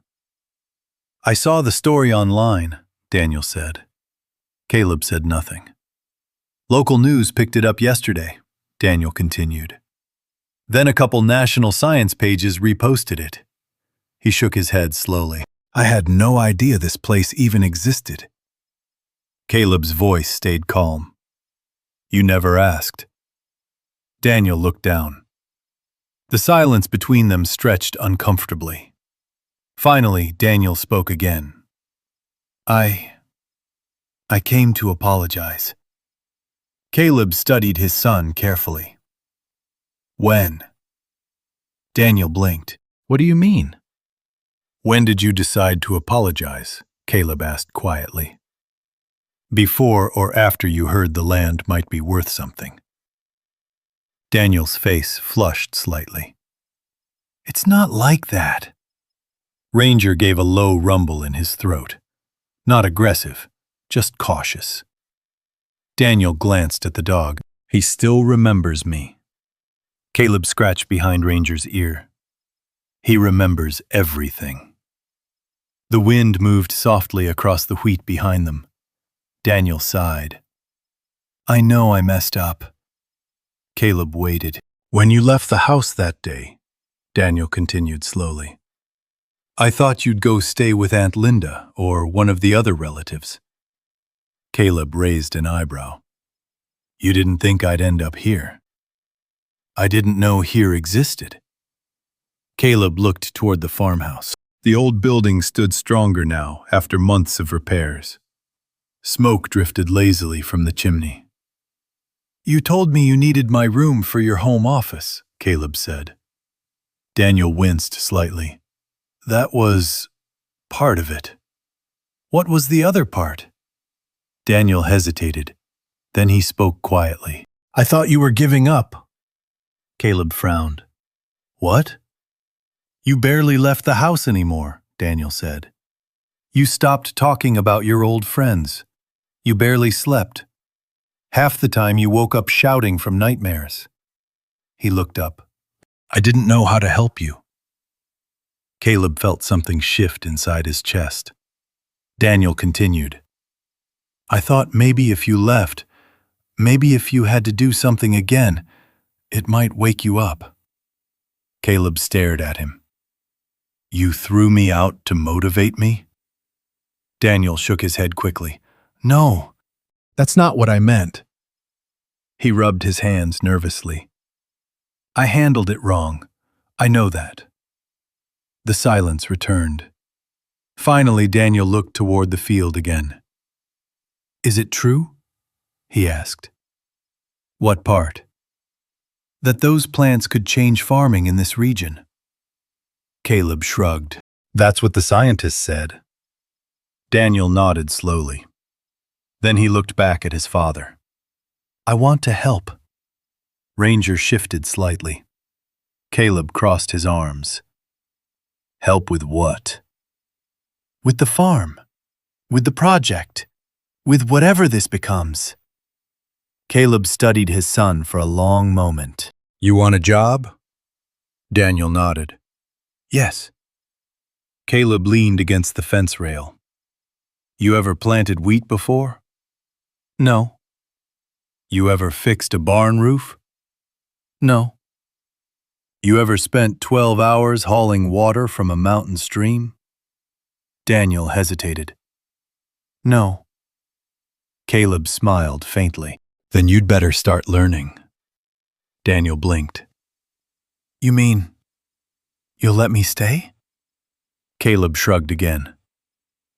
"I saw the story online," Daniel said. Caleb said nothing. "Local news picked it up yesterday," Daniel continued. "Then a couple national science pages reposted it." He shook his head slowly. "I had no idea this place even existed." Caleb's voice stayed calm. "You never asked." Daniel looked down. The silence between them stretched uncomfortably. Finally, Daniel spoke again. I came to apologize." Caleb studied his son carefully. "When?" Daniel blinked. "What do you mean?" "When did you decide to apologize?" Caleb asked quietly. "Before or after you heard the land might be worth something?" Daniel's face flushed slightly. "It's not like that." Ranger gave a low rumble in his throat. Not aggressive, just cautious. Daniel glanced at the dog. "He still remembers me." Caleb scratched behind Ranger's ear. "He remembers everything." The wind moved softly across the wheat behind them. Daniel sighed. "I know I messed up." Caleb waited. "When you left the house that day," Daniel continued slowly, "I thought you'd go stay with Aunt Linda or one of the other relatives." Caleb raised an eyebrow. You didn't think I'd end up here. I didn't know here existed. Caleb looked toward the farmhouse. The old building stood stronger now after months of repairs. Smoke drifted lazily from the chimney. You told me you needed my room for your home office, Caleb said. Daniel winced slightly. That was part of it. What was the other part? Daniel hesitated. Then he spoke quietly. I thought you were giving up. Caleb frowned. What? You barely left the house anymore, Daniel said. You stopped talking about your old friends. You barely slept. Half the time you woke up shouting from nightmares. He looked up. I didn't know how to help you. Caleb felt something shift inside his chest. Daniel continued. I thought maybe if you left, maybe if you had to do something again, it might wake you up. Caleb stared at him. You threw me out to motivate me? Daniel shook his head quickly. No, that's not what I meant. He rubbed his hands nervously. I handled it wrong. I know that. The silence returned. Finally, Daniel looked toward the field again. Is it true? He asked. What part? That those plants could change farming in this region. Caleb shrugged. That's what the scientists said. Daniel nodded slowly. Then he looked back at his father. I want to help. Ranger shifted slightly. Caleb crossed his arms. Help with what? With the farm. With the project. With whatever this becomes. Caleb studied his son for a long moment. You want a job? Daniel nodded. Yes. Caleb leaned against the fence rail. You ever planted wheat before? No. You ever fixed a barn roof? No. You ever spent 12 hours hauling water from a mountain stream? Daniel hesitated. No. Caleb smiled faintly. Then you'd better start learning. Daniel blinked. You mean, you'll let me stay? Caleb shrugged again.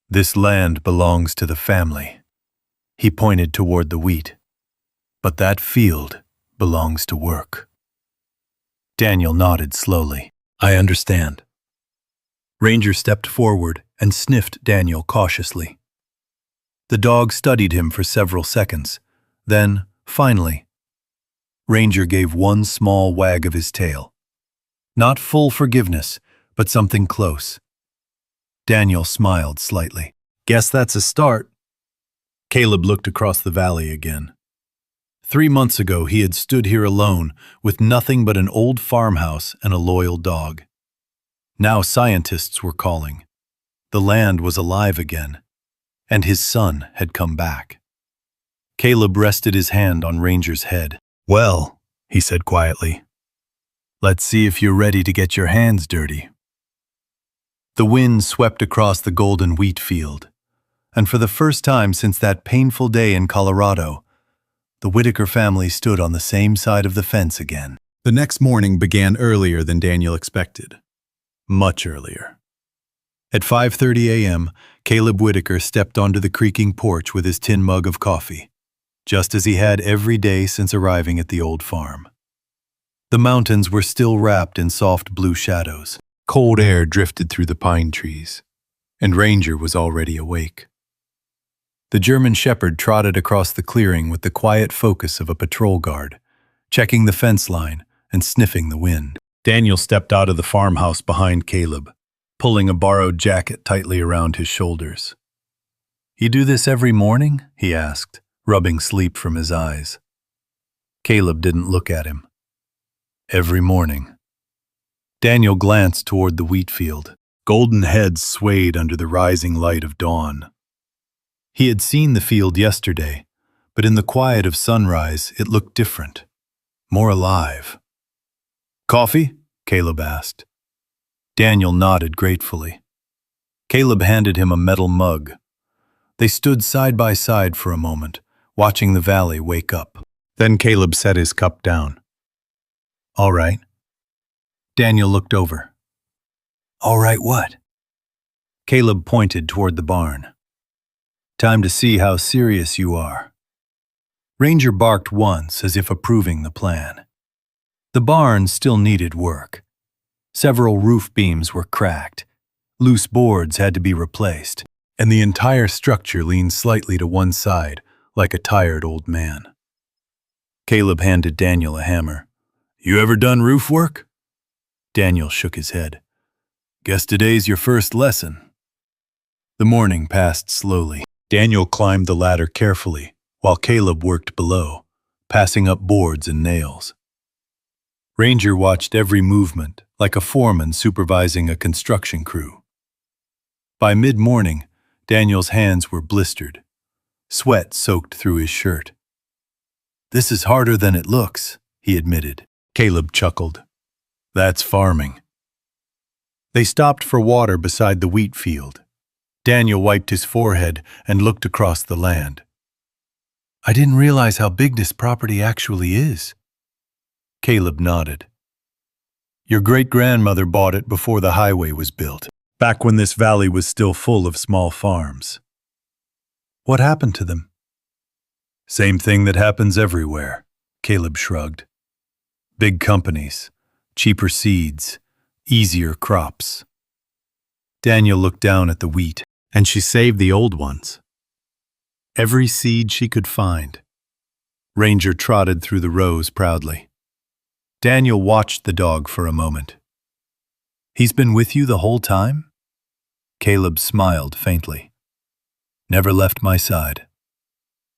This land belongs to the family. He pointed toward the wheat. But that field belongs to work. Daniel nodded slowly. I understand. Ranger stepped forward and sniffed Daniel cautiously. The dog studied him for several seconds. Then, finally, Ranger gave one small wag of his tail. Not full forgiveness, but something close. Daniel smiled slightly. Guess that's a start. Caleb looked across the valley again. 3 months ago, he had stood here alone with nothing but an old farmhouse and a loyal dog. Now scientists were calling. The land was alive again, and his son had come back. Caleb rested his hand on Ranger's head. Well, he said quietly, let's see if you're ready to get your hands dirty. The wind swept across the golden wheat field, and for the first time since that painful day in Colorado, the Whitaker family stood on the same side of the fence again. The next morning began earlier than Daniel expected. Much earlier. At 5:30 a.m., Caleb Whitaker stepped onto the creaking porch with his tin mug of coffee, just as he had every day since arriving at the old farm. The mountains were still wrapped in soft blue shadows. Cold air drifted through the pine trees, and Ranger was already awake. The German shepherd trotted across the clearing with the quiet focus of a patrol guard, checking the fence line and sniffing the wind. Daniel stepped out of the farmhouse behind Caleb, pulling a borrowed jacket tightly around his shoulders. You do this every morning? He asked, rubbing sleep from his eyes. Caleb didn't look at him. Every morning. Daniel glanced toward the wheat field. Golden heads swayed under the rising light of dawn. He had seen the field yesterday, but in the quiet of sunrise, it looked different, more alive. Coffee? Caleb asked. Daniel nodded gratefully. Caleb handed him a metal mug. They stood side by side for a moment, watching the valley wake up. Then Caleb set his cup down. All right. Daniel looked over. All right, what? Caleb pointed toward the barn. Time to see how serious you are. Ranger barked once as if approving the plan. The barn still needed work. Several roof beams were cracked. Loose boards had to be replaced, and the entire structure leaned slightly to one side, like a tired old man. Caleb handed Daniel a hammer. You ever done roof work? Daniel shook his head. Guess today's your first lesson. The morning passed slowly. Daniel climbed the ladder carefully, while Caleb worked below, passing up boards and nails. Ranger watched every movement, like a foreman supervising a construction crew. By mid-morning, Daniel's hands were blistered. Sweat soaked through his shirt. This is harder than it looks, he admitted. Caleb chuckled. That's farming. They stopped for water beside the wheat field. Daniel wiped his forehead and looked across the land. I didn't realize how big this property actually is. Caleb nodded. Your great-grandmother bought it before the highway was built, back when this valley was still full of small farms. What happened to them? Same thing that happens everywhere, Caleb shrugged. Big companies, cheaper seeds, easier crops. Daniel looked down at the wheat, and she saved the old ones. Every seed she could find. Ranger trotted through the rows proudly. Daniel watched the dog for a moment. He's been with you the whole time? Caleb smiled faintly. Never left my side.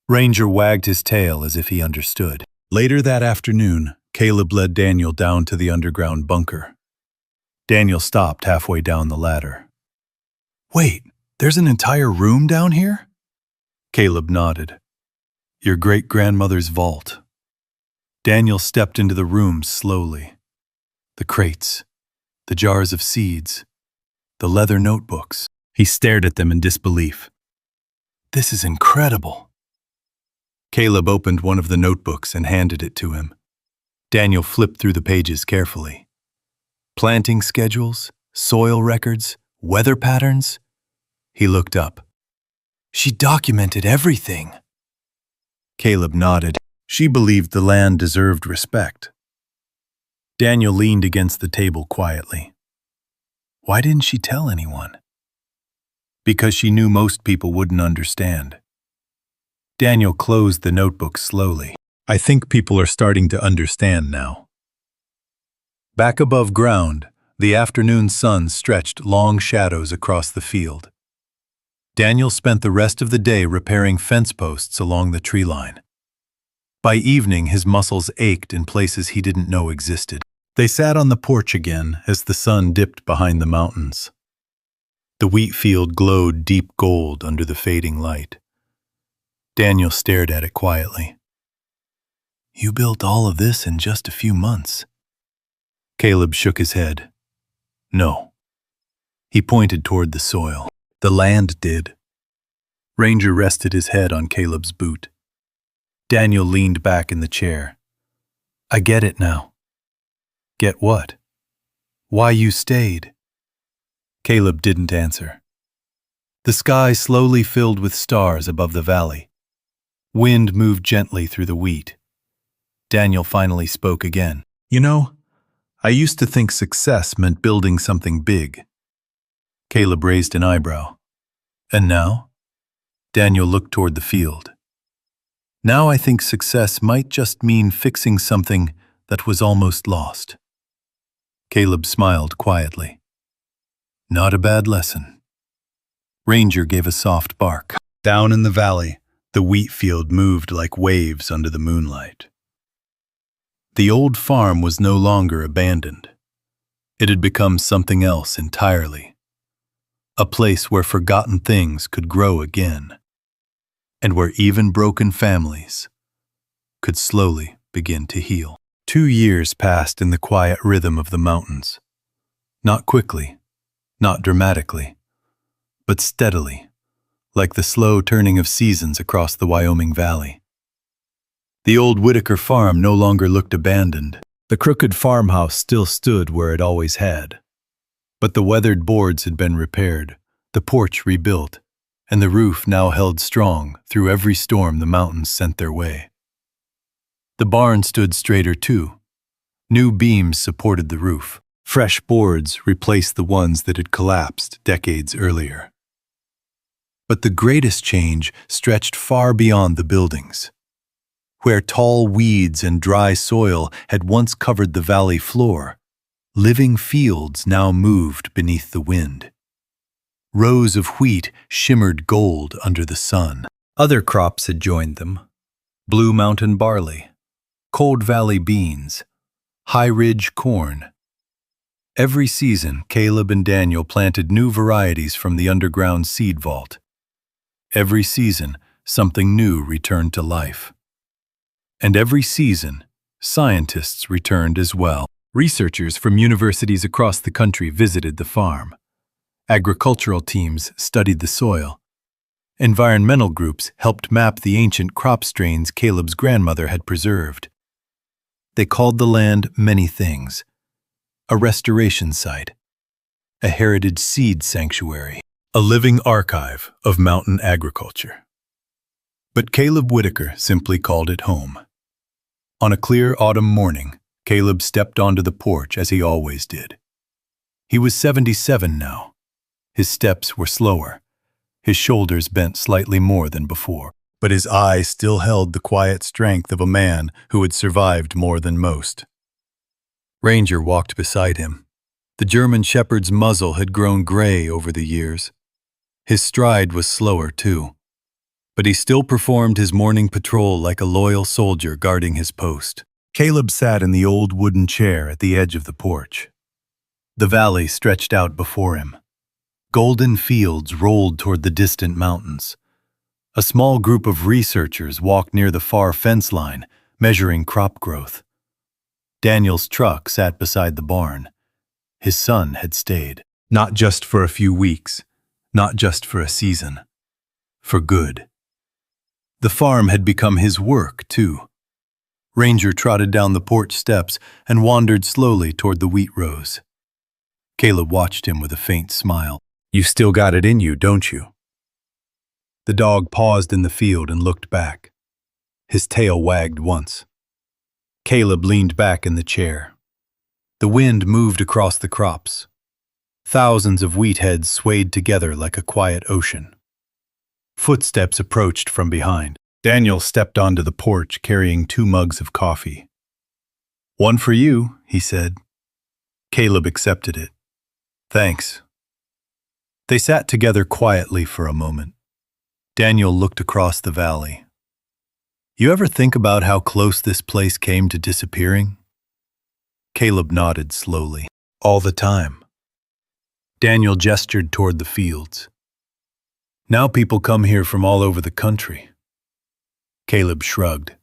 Ranger wagged his tail as if he understood. Later that afternoon, Caleb led Daniel down to the underground bunker. Daniel stopped halfway down the ladder. Wait, there's an entire room down here? Caleb nodded. Your great-grandmother's vault. Daniel stepped into the room slowly. The crates, the jars of seeds, the leather notebooks. He stared at them in disbelief. This is incredible. Caleb opened one of the notebooks and handed it to him. Daniel flipped through the pages carefully. Planting schedules, soil records, weather patterns. He looked up. She documented everything. Caleb nodded. She believed the land deserved respect. Daniel leaned against the table quietly. Why didn't she tell anyone? Because she knew most people wouldn't understand. Daniel closed the notebook slowly. I think people are starting to understand now. Back above ground, the afternoon sun stretched long shadows across the field. Daniel spent the rest of the day repairing fence posts along the tree line. By evening, his muscles ached in places he didn't know existed. They sat on the porch again as the sun dipped behind the mountains. The wheat field glowed deep gold under the fading light. Daniel stared at it quietly. You built all of this in just a few months. Caleb shook his head. No. He pointed toward the soil. The land did. Ranger rested his head on Caleb's boot. Daniel leaned back in the chair. I get it now. Get what? Why you stayed? Caleb didn't answer. The sky slowly filled with stars above the valley. Wind moved gently through the wheat. Daniel finally spoke again. You know, I used to think success meant building something big. Caleb raised an eyebrow. And now? Daniel looked toward the field. Now I think success might just mean fixing something that was almost lost. Caleb smiled quietly. Not a bad lesson. Ranger gave a soft bark. Down in the valley, the wheat field moved like waves under the moonlight. The old farm was no longer abandoned. It had become something else entirely. A place where forgotten things could grow again, and where even broken families could slowly begin to heal. 2 years passed in the quiet rhythm of the mountains. Not quickly, not dramatically, but steadily, like the slow turning of seasons across the Wyoming Valley. The old Whitaker farm no longer looked abandoned. The crooked farmhouse still stood where it always had. But the weathered boards had been repaired, the porch rebuilt, and the roof now held strong through every storm the mountains sent their way. The barn stood straighter too. New beams supported the roof. Fresh boards replaced the ones that had collapsed decades earlier. But the greatest change stretched far beyond the buildings. Where tall weeds and dry soil had once covered the valley floor, living fields now moved beneath the wind. Rows of wheat shimmered gold under the sun. Other crops had joined them: Blue Mountain barley, Cold Valley beans, High Ridge corn. Every season, Caleb and Daniel planted new varieties from the underground seed vault. Every season, something new returned to life. And every season, scientists returned as well. Researchers from universities across the country visited the farm. Agricultural teams studied the soil. Environmental groups helped map the ancient crop strains Caleb's grandmother had preserved. They called the land many things: a restoration site, a heritage seed sanctuary, a living archive of mountain agriculture. But Caleb Whitaker simply called it home. On a clear autumn morning, Caleb stepped onto the porch as he always did. He was 77 now. His steps were slower. His shoulders bent slightly more than before, but his eyes still held the quiet strength of a man who had survived more than most. Ranger walked beside him. The German shepherd's muzzle had grown gray over the years. His stride was slower, too. But he still performed his morning patrol like a loyal soldier guarding his post. Caleb sat in the old wooden chair at the edge of the porch. The valley stretched out before him. Golden fields rolled toward the distant mountains. A small group of researchers walked near the far fence line, measuring crop growth. Daniel's truck sat beside the barn. His son had stayed. Not just for a few weeks, not just for a season. For good. The farm had become his work, too. Ranger trotted down the porch steps and wandered slowly toward the wheat rows. Caleb watched him with a faint smile. "You still got it in you, don't you?" The dog paused in the field and looked back. His tail wagged once. Caleb leaned back in the chair. The wind moved across the crops. Thousands of wheat heads swayed together like a quiet ocean. Footsteps approached from behind. Daniel stepped onto the porch carrying 2 mugs of coffee. "One for you," he said. Caleb accepted it. "Thanks." They sat together quietly for a moment. Daniel looked across the valley. "You ever think about how close this place came to disappearing?" Caleb nodded slowly. "All the time." Daniel gestured toward the fields. "Now people come here from all over the country." Caleb shrugged.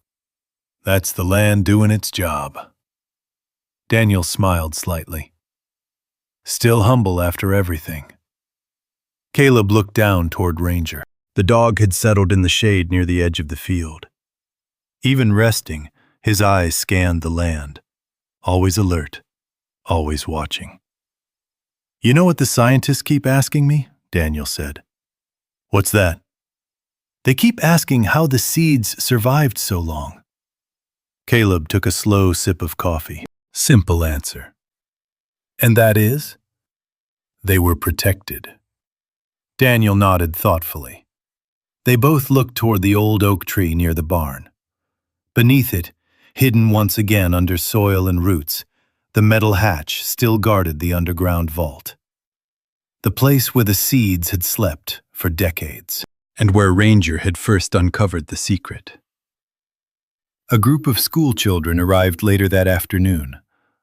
"That's the land doing its job." Daniel smiled slightly. "Still humble after everything." Caleb looked down toward Ranger. The dog had settled in the shade near the edge of the field. Even resting, his eyes scanned the land, always alert, always watching. "You know what the scientists keep asking me?" Daniel said. "What's that?" "They keep asking how the seeds survived so long." Caleb took a slow sip of coffee. Simple answer. "And that is?" "They were protected." Daniel nodded thoughtfully. They both looked toward the old oak tree near the barn. Beneath it, hidden once again under soil and roots, the metal hatch still guarded the underground vault. The place where the seeds had slept for decades, and where Ranger had first uncovered the secret. A group of school children arrived later that afternoon.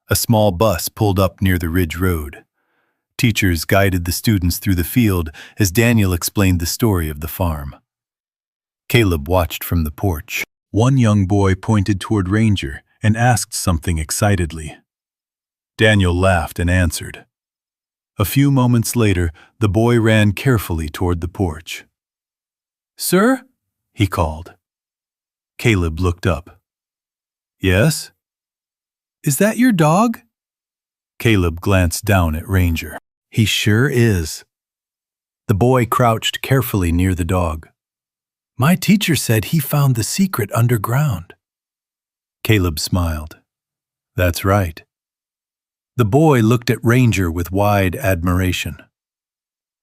A small bus pulled up near the ridge road. Teachers guided the students through the field as Daniel explained the story of the farm. Caleb watched from the porch. One young boy pointed toward Ranger and asked something excitedly. Daniel laughed and answered. A few moments later, the boy ran carefully toward the porch. "Sir?" he called. Caleb looked up. Yes? Is that your dog? Caleb glanced down at Ranger. He sure is. The boy crouched carefully near the dog. My teacher said he found the secret underground. Caleb smiled. That's right. The boy looked at Ranger with wide admiration.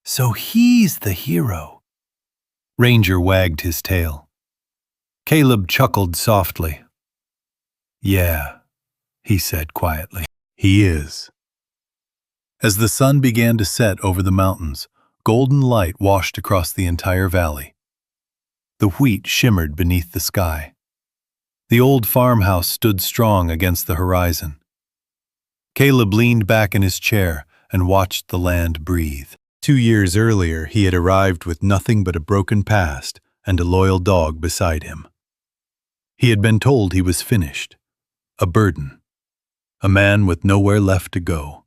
So he's the hero. Ranger wagged his tail. Caleb chuckled softly. Yeah, he said quietly. He is. As the sun began to set over the mountains, golden light washed across the entire valley. The wheat shimmered beneath the sky. The old farmhouse stood strong against the horizon. Caleb leaned back in his chair and watched the land breathe. 2 years earlier, he had arrived with nothing but a broken past and a loyal dog beside him. He had been told he was finished, a burden, a man with nowhere left to go.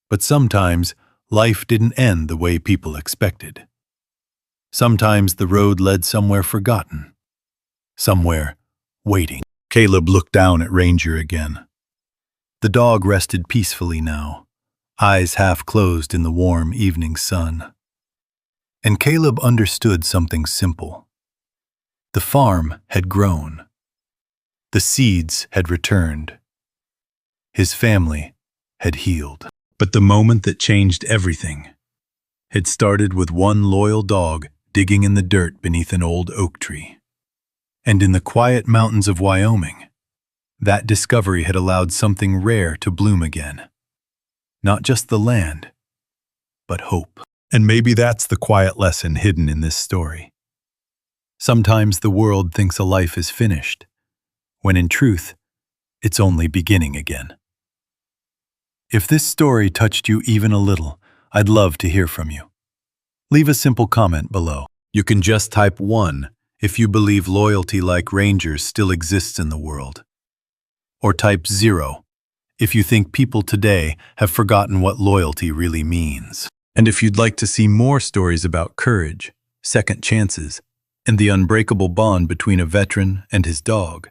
But sometimes, life didn't end the way people expected. Sometimes the road led somewhere forgotten, somewhere waiting. Caleb looked down at Ranger again. The dog rested peacefully now, eyes half closed in the warm evening sun. And Caleb understood something simple. The farm had grown. The seeds had returned. His family had healed. But the moment that changed everything had started with one loyal dog digging in the dirt beneath an old oak tree. And in the quiet mountains of Wyoming, that discovery had allowed something rare to bloom again. Not just the land, but hope. And maybe that's the quiet lesson hidden in this story. Sometimes the world thinks a life is finished, when in truth, it's only beginning again. If this story touched you even a little, I'd love to hear from you. Leave a simple comment below. You can just type 1 if you believe loyalty like Ranger's still exists in the world. Or type 0 if you think people today have forgotten what loyalty really means. And if you'd like to see more stories about courage, second chances, and the unbreakable bond between a veteran and his dog,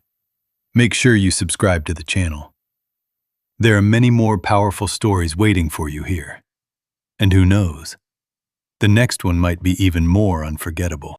make sure you subscribe to the channel. There are many more powerful stories waiting for you here. And who knows, the next one might be even more unforgettable.